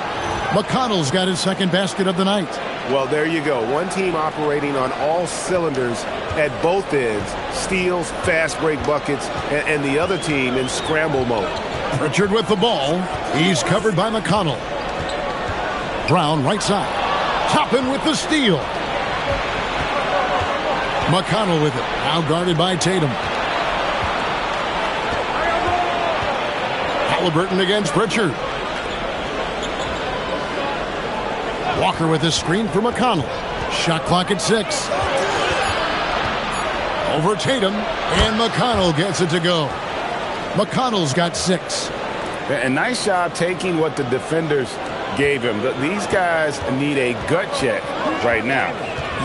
McConnell's got his second basket of the night. Well, there you go. One team operating on all cylinders at both ends. Steals, fast break buckets, and the other team in scramble mode. Pritchard with the ball. He's covered by McConnell. Brown right side. Toppin with the steal. McConnell with it. Now guarded by Tatum. Halliburton against Pritchard. Walker with his screen for McConnell. Shot clock at 6. Over Tatum, and McConnell gets it to go. McConnell's got 6. A nice job taking what the defenders gave him. These guys need a gut check right now.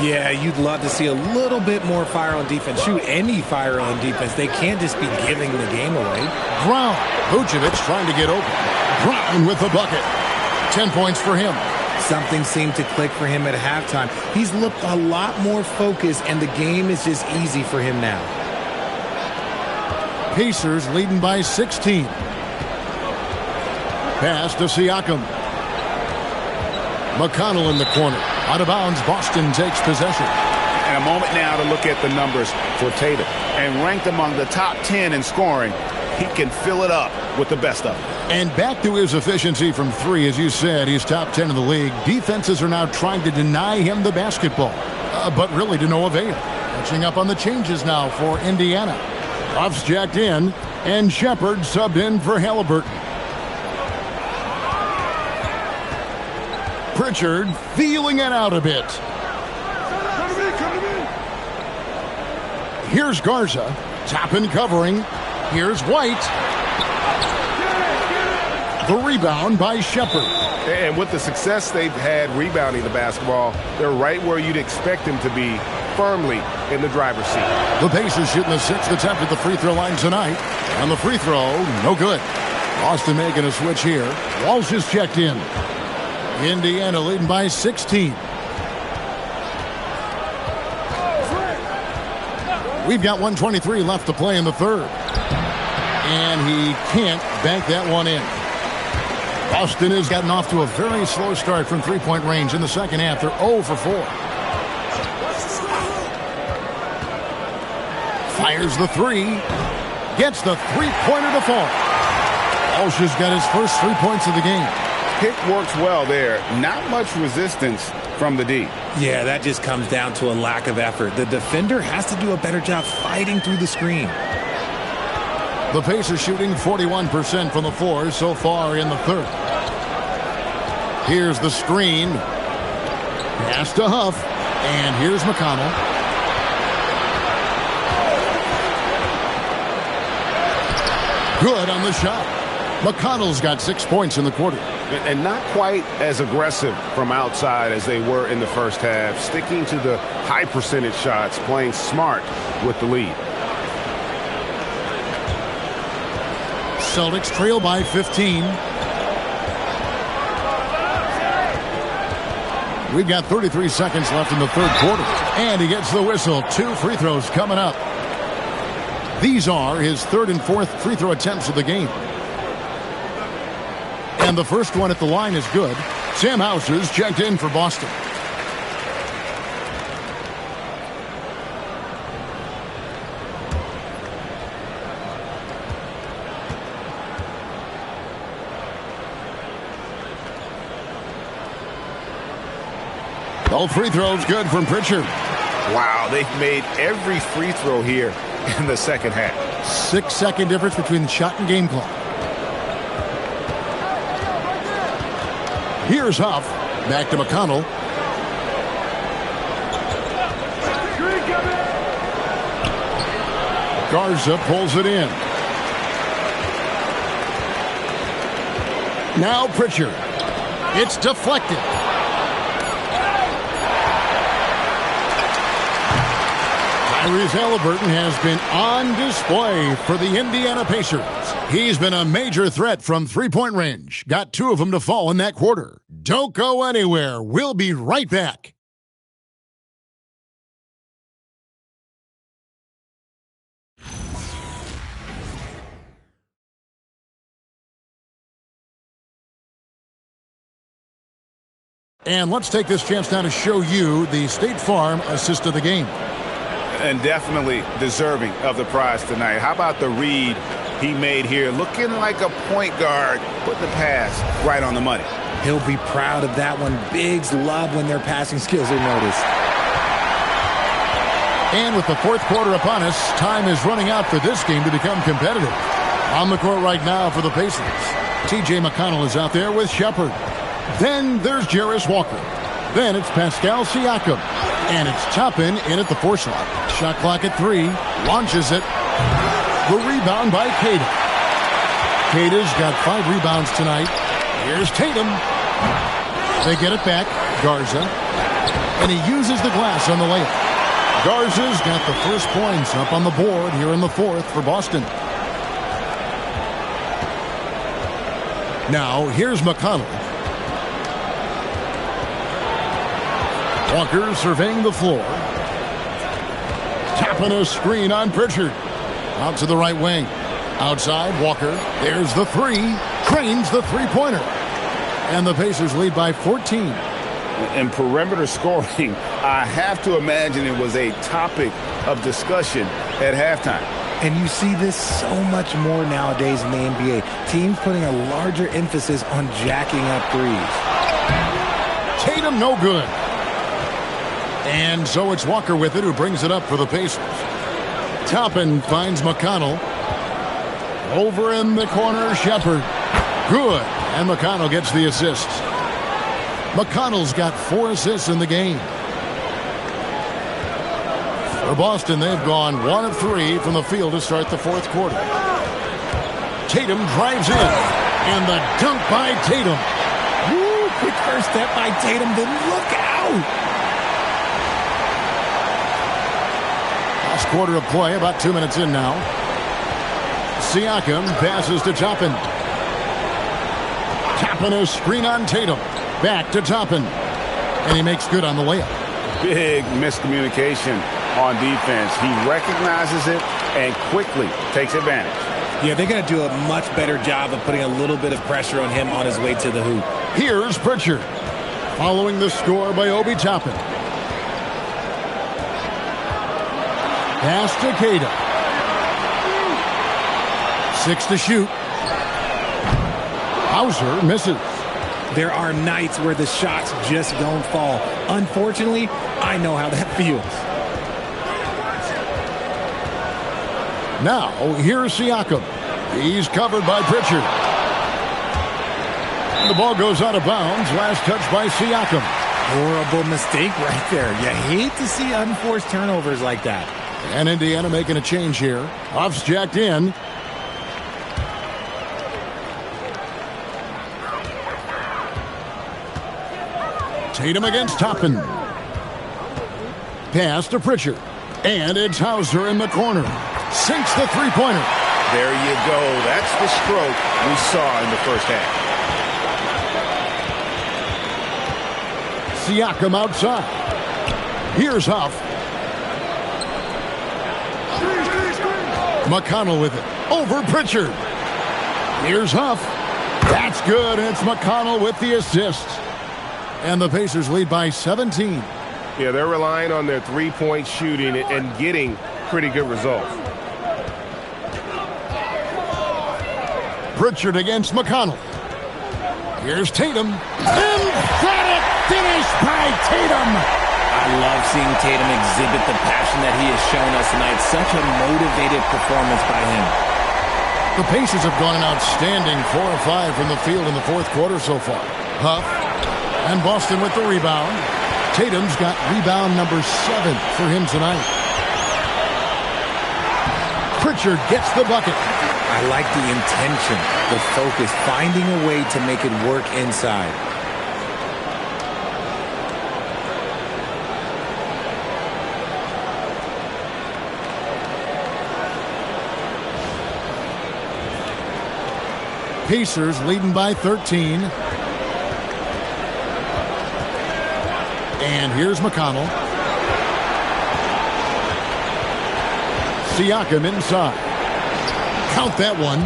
Yeah, you'd love to see a little bit more fire on defense. Shoot, any fire on defense. They can't just be giving the game away. Brown. Vucevic trying to get open. Brown with the bucket. 10 points for him. Something seemed to click for him at halftime. He's looked a lot more focused, and the game is just easy for him now. Pacers leading by 16. Pass to Siakam. McConnell in the corner. Out of bounds, Boston takes possession. And a moment now to look at the numbers for Tatum. And ranked among the top 10 in scoring, he can fill it up with the best of them. And back to his efficiency from 3, as you said, he's top 10 in the league. Defenses are now trying to deny him the basketball, but really to no avail. Catching up on the changes now for Indiana. Huff's jacked in, and Shepard subbed in for Halliburton. Pritchard feeling it out a bit. Here's Garza. Top and covering. Here's White. The rebound by Shepard. And with the success they've had rebounding the basketball, they're right where you'd expect them to be, firmly in the driver's seat. The Pacers shooting a sixth attempt at the free throw line tonight. And the free throw, no good. Boston making a switch here. Walsh is checked in. Indiana leading by 16. We've got 1:23 left to play in the third. And he can't bank that one in. Boston has gotten off to a very slow start from three-point range in the second half. They're 0 for 4. Fires the three. Gets the three-pointer to fall. Walsh has got his first 3 points of the game. Pick works well there. Not much resistance from the D. Yeah, that just comes down to a lack of effort. The defender has to do a better job fighting through the screen. The Pacers shooting 41% from the floor so far in the third. Here's the screen. Pass to Huff. And here's McConnell. Good on the shot. McConnell's got 6 points in the quarter. And not quite as aggressive from outside as they were in the first half. Sticking to the high percentage shots, playing smart with the lead. Celtics trail by 15. We've got 33 seconds left in the third quarter. And he gets the whistle. 2 free throws coming up. These are his third and fourth free throw attempts of the game. And the first one at the line is good. Sam Hauser's checked in for Boston. All free throws good from Pritchard. Wow, they've made every free throw here in the second half. 6-second difference between the shot and game clock. Here's Huff. Back to McConnell. Garza pulls it in. Now Pritchard. It's deflected. Tyrese Halliburton has been on display for the Indiana Pacers. He's been a major threat from three-point range. Got 2 of them to fall in that quarter. Don't go anywhere. We'll be right back. And let's take this chance now to show you the State Farm assist of the game. And definitely deserving of the prize tonight. How about the read he made here? Looking like a point guard, putting the pass right on the money. He'll be proud of that one. Bigs love when their passing skills are noticed. And with the fourth quarter upon us, time is running out for this game to become competitive. On the court right now for the Pacers, T.J. McConnell is out there with Shepard. Then there's Jarris Walker. Then it's Pascal Siakam. And it's Toppin in at the 4 slot. Shot clock at 3. Launches it. The rebound by Queta. Queta's got 5 rebounds tonight. Here's Tatum. They get it back. Garza. And he uses the glass on the layup. Garza's got the first points up on the board here in the fourth for Boston. Now, here's McConnell. Walker surveying the floor. Tapping a screen on Pritchard. Out to the right wing. Outside, Walker. There's the 3. Cranes the three-pointer. And the Pacers lead by 14. In perimeter scoring, I have to imagine it was a topic of discussion at halftime. And you see this so much more nowadays in the NBA. Teams putting a larger emphasis on jacking up threes. Tatum no good. And so it's Walker with it who brings it up for the Pacers. Toppin finds McConnell. Over in the corner, Shepard. Good. And McConnell gets the assist. McConnell's got 4 assists in the game. For Boston, they've gone 1 of 3 from the field to start the fourth quarter. Tatum drives in. And the dunk by Tatum. Woo, quick first step by Tatum. Then look out. Last quarter of play, about 2 minutes in now. Siakam passes to Toppin. Toppin a screen on Tatum. Back to Toppin. And he makes good on the layup. Big miscommunication on defense. He recognizes it and quickly takes advantage. Yeah, they're going to do a much better job of putting a little bit of pressure on him on his way to the hoop. Here's Pritchard. Following the score by Obi Toppin. Pass to Cada. 6 to shoot. Hauser misses. There are nights where the shots just don't fall. Unfortunately, I know how that feels. Now, here's Siakam. He's covered by Pritchard. And the ball goes out of bounds. Last touch by Siakam. Horrible mistake right there. You hate to see unforced turnovers like that. And Indiana making a change here. Huff's jacked in. Tatum against Toppin. Pass to Pritchard. And it's Hauser in the corner. Sinks the three-pointer. There you go. That's the stroke we saw in the first half. Siakam outside. Here's Huff. McConnell with it. Over Pritchard. Here's Huff. That's good. It's McConnell with the assist. And the Pacers lead by 17. Yeah, they're relying on their three-point shooting and getting pretty good results. Pritchard against McConnell. Here's Tatum. Emphatic finish by Tatum. I love seeing Tatum exhibit the passion that he has shown us tonight. Such a motivated performance by him. The Pacers have gone an outstanding 4 of 5 from the field in the fourth quarter so far. Huff and Boston with the rebound. Tatum's got rebound number 7 for him tonight. Pritchard gets the bucket. I like the intention, the focus, finding a way to make it work inside. Pacers leading by 13. And here's McConnell. Siakam inside. Count that one.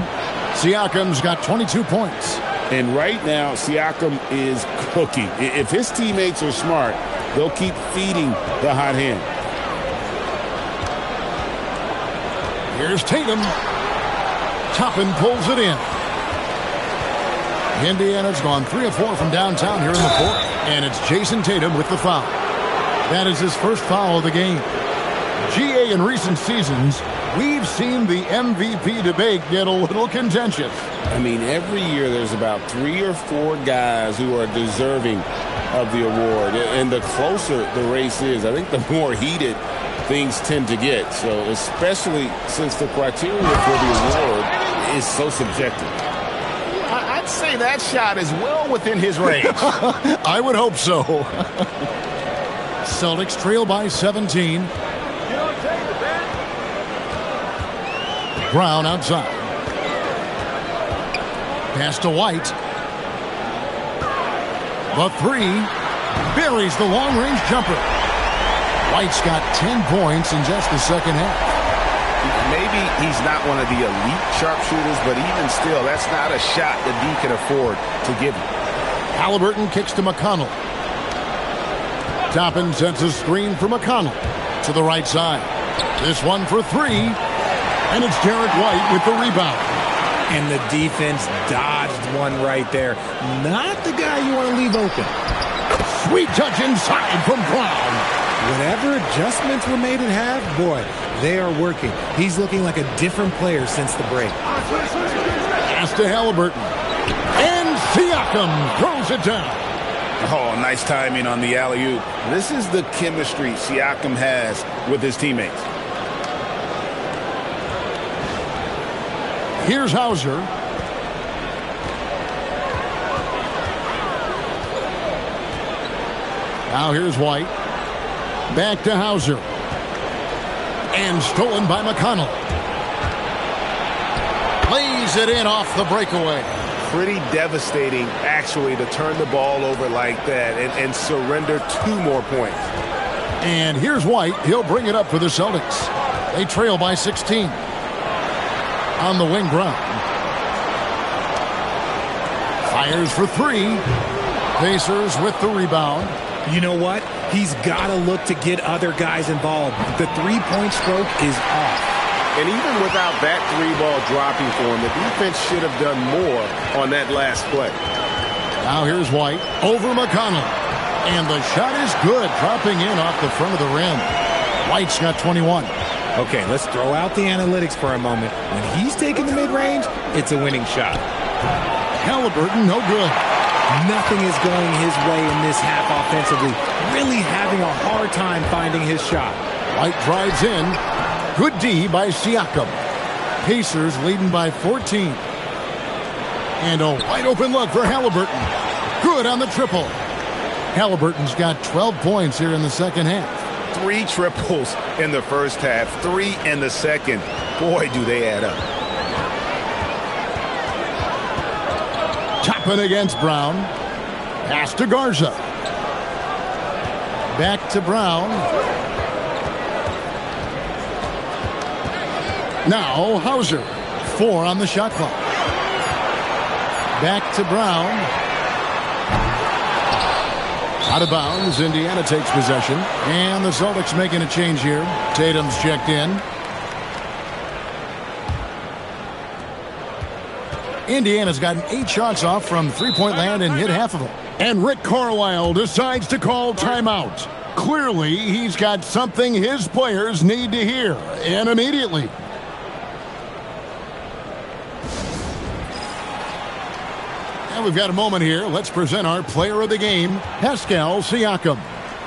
Siakam's got 22 points. And right now, Siakam is cooking. If his teammates are smart, they'll keep feeding the hot hand. Here's Tatum. Toppin pulls it in. Indiana's gone 3 of 4 from downtown here in the fourth. And it's Jason Tatum with the foul. That is his first foul of the game. GA in recent seasons, we've seen the MVP debate get a little contentious. I mean, every year there's about 3 or 4 guys who are deserving of the award. And the closer the race is, I think the more heated things tend to get. So especially since the criteria for the award is so subjective. I'd say that shot is well within his range. I would hope so. Celtics trail by 17. Brown outside. Pass to White. The 3 buries the long-range jumper. White's got 10 points in just the second half. Maybe he's not one of the elite sharpshooters, but even still, that's not a shot that he can afford to give him. Halliburton kicks to McConnell. Toppin sends a screen for McConnell to the right side. This one for 3, and it's Derek White with the rebound. And the defense dodged one right there. Not the guy you want to leave open. Sweet touch inside from Brown. Whatever adjustments were made at half, boy, they are working. He's looking like a different player since the break. Pass to Halliburton. And Siakam throws it down. Oh, nice timing on the alley-oop. This is the chemistry Siakam has with his teammates. Here's Hauser. Now here's White. Back to Hauser. And stolen by McConnell. Plays it in off the breakaway. Pretty devastating, actually, to turn the ball over like that and surrender 2 more points. And here's White. He'll bring it up for the Celtics. They trail by 16. On the wing, Brown. Fires for 3. Pacers with the rebound. You know what? He's got to look to get other guys involved. The three-point stroke is off. And even without that 3-ball dropping for him, the defense should have done more on that last play. Now here's White over McConnell. And the shot is good, dropping in off the front of the rim. White's got 21. Okay, let's throw out the analytics for a moment. When he's taking the mid-range, it's a winning shot. Halliburton, no good. Nothing is going his way in this half offensively. Really having a hard time finding his shot. White drives in. Good D by Siakam. Pacers leading by 14. And a wide open look for Halliburton. Good on the triple. Halliburton's got 12 points here in the second half. 3 triples in the first half, 3 in the second. Boy, do they add up. Toppin against Brown. Pass to Garza. Back to Brown. Now Hauser. 4 on the shot clock. Back to Brown. Out of bounds. Indiana takes possession. And the Celtics making a change here. Tatum's checked in. Indiana's gotten 8 shots off from three-point land and hit half of them. And Rick Carlisle decides to call timeout. Clearly, he's got something his players need to hear, and immediately. And we've got a moment here. Let's present our player of the game, Pascal Siakam.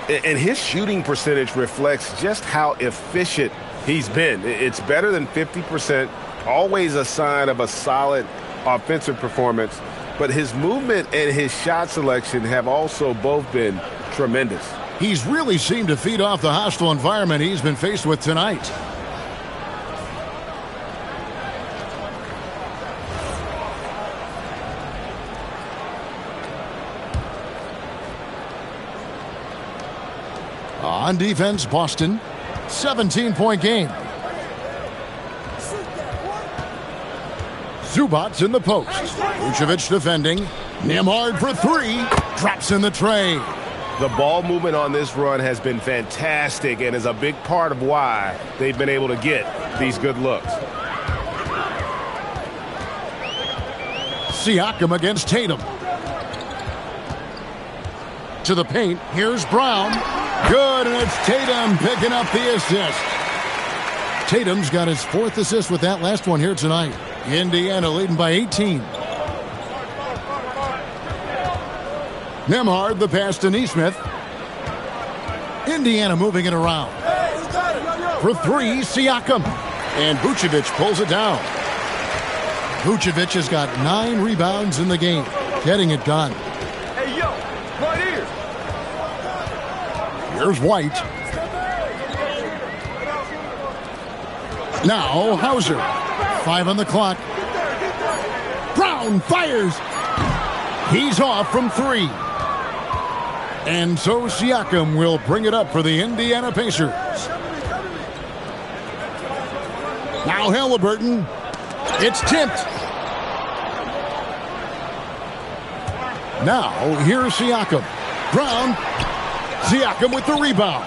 And his shooting percentage reflects just how efficient he's been. It's better than 50%, always a sign of a solid offensive performance, but his movement and his shot selection have also both been tremendous. He's really seemed to feed off the hostile environment he's been faced with tonight. On defense, Boston, 17-point game. Zubac's in the post. Vucevic defending. Nembhard for 3. Drops in the tray. The ball movement on this run has been fantastic and is a big part of why they've been able to get these good looks. Siakam against Tatum. To the paint. Here's Brown. Good, and it's Tatum picking up the assist. Tatum's got his 4th assist with that last one here tonight. Indiana leading by 18. Nembhard, the pass to Nesmith. Indiana moving it around. For 3, Siakam. And Vucevic pulls it down. Vucevic has got 9 rebounds in the game. Getting it done. Hey, yo, right here. Here's White. Now Hauser. 5 on the clock. Brown fires. He's off from 3. And so Siakam will bring it up for the Indiana Pacers. Now Halliburton. It's tipped. Now here's Siakam. Brown. Siakam with the rebound.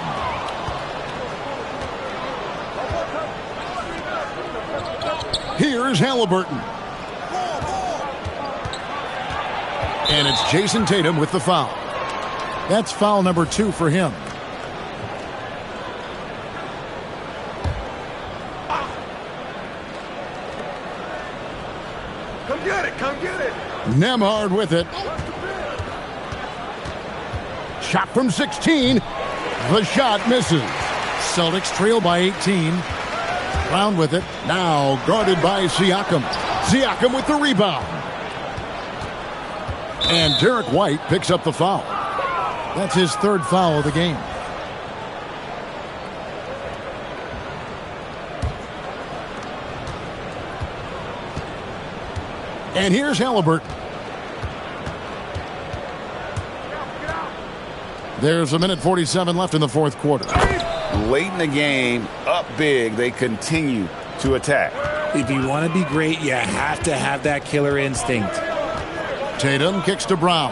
Here's Halliburton. And it's Jason Tatum with the foul. That's foul number 2 for him. Nembhard with it. Shot from 16. The shot misses. Celtics trail by 18. Brown with it. Now guarded by Siakam. Siakam with the rebound. And Derek White picks up the foul. That's his third foul of the game. And here's Halliburton. There's 1:47 left in the fourth quarter. Late in the game, up big, they continue to attack. If you want to be great, you have to have that killer instinct. Tatum kicks to Brown.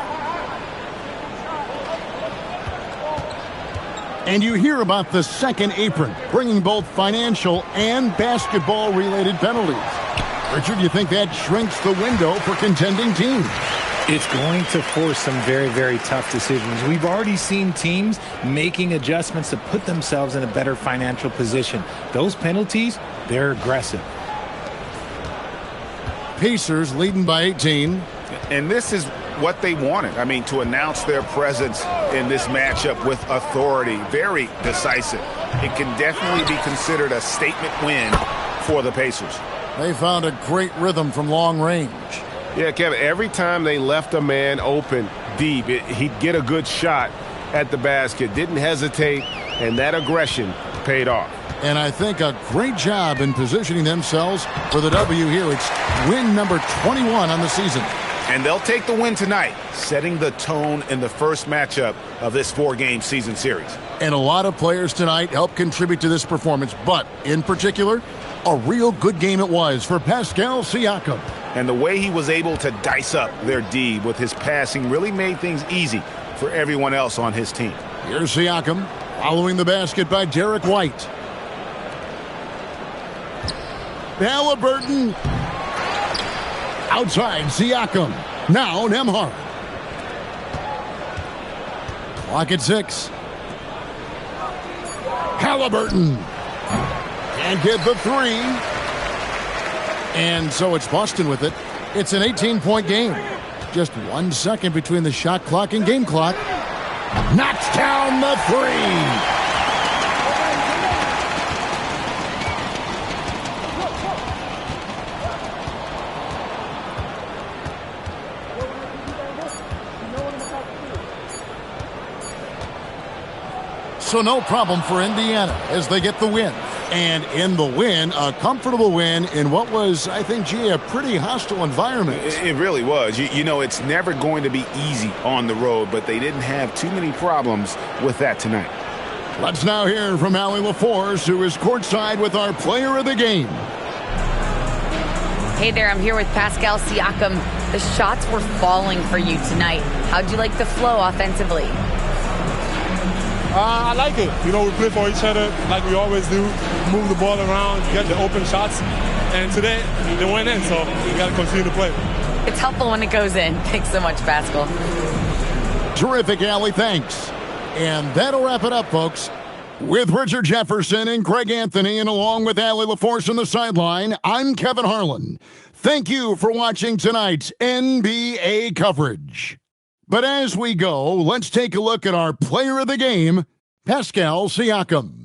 And you hear about the second apron, bringing both financial and basketball-related penalties. Richard, you think that shrinks the window for contending teams? It's going to force some very, very tough decisions. We've already seen teams making adjustments to put themselves in a better financial position. Those penalties, they're aggressive. Pacers leading by 18. And this is what they wanted. I mean, to announce their presence in this matchup with authority, very decisive. It can definitely be considered a statement win for the Pacers. They found a great rhythm from long range. Yeah, Kevin, every time they left a man open deep, he'd get a good shot at the basket. Didn't hesitate, and that aggression paid off. And I think a great job in positioning themselves for the W here. It's win number 21 on the season. And they'll take the win tonight, setting the tone in the first matchup of this four-game season series. And a lot of players tonight helped contribute to this performance, but in particular, a real good game it was for Pascal Siakam. And the way he was able to dice up their D with his passing really made things easy for everyone else on his team. Here's Siakam following the basket by Derek White. Halliburton. Outside, Siakam. Now Nembhard. Clock at 6. Halliburton. Can't get the 3. And so it's Boston with it. It's an 18-point game. Just 1 second between the shot clock and game clock. Knocks down the 3. So no problem for Indiana as they get the win. And in the win, a comfortable win in what was, I think, G, a pretty hostile environment. It really was. You know, it's never going to be easy on the road, but they didn't have too many problems with that tonight. Let's now hear from Allie LaForce, who is courtside with our player of the game. Hey there, I'm here with Pascal Siakam. The shots were falling for you tonight. How'd you like the flow offensively? I like it. You know, we play for each other like we always do. Move the ball around, get the open shots. And today, they went in, so we got to continue to play. It's helpful when it goes in. Thanks so much, Pascal. Terrific, Allie. Thanks. And that'll wrap it up, folks. With Richard Jefferson and Greg Anthony, and along with Allie LaForce on the sideline, I'm Kevin Harlan. Thank you for watching tonight's NBA coverage. But as we go, let's take a look at our player of the game, Pascal Siakam.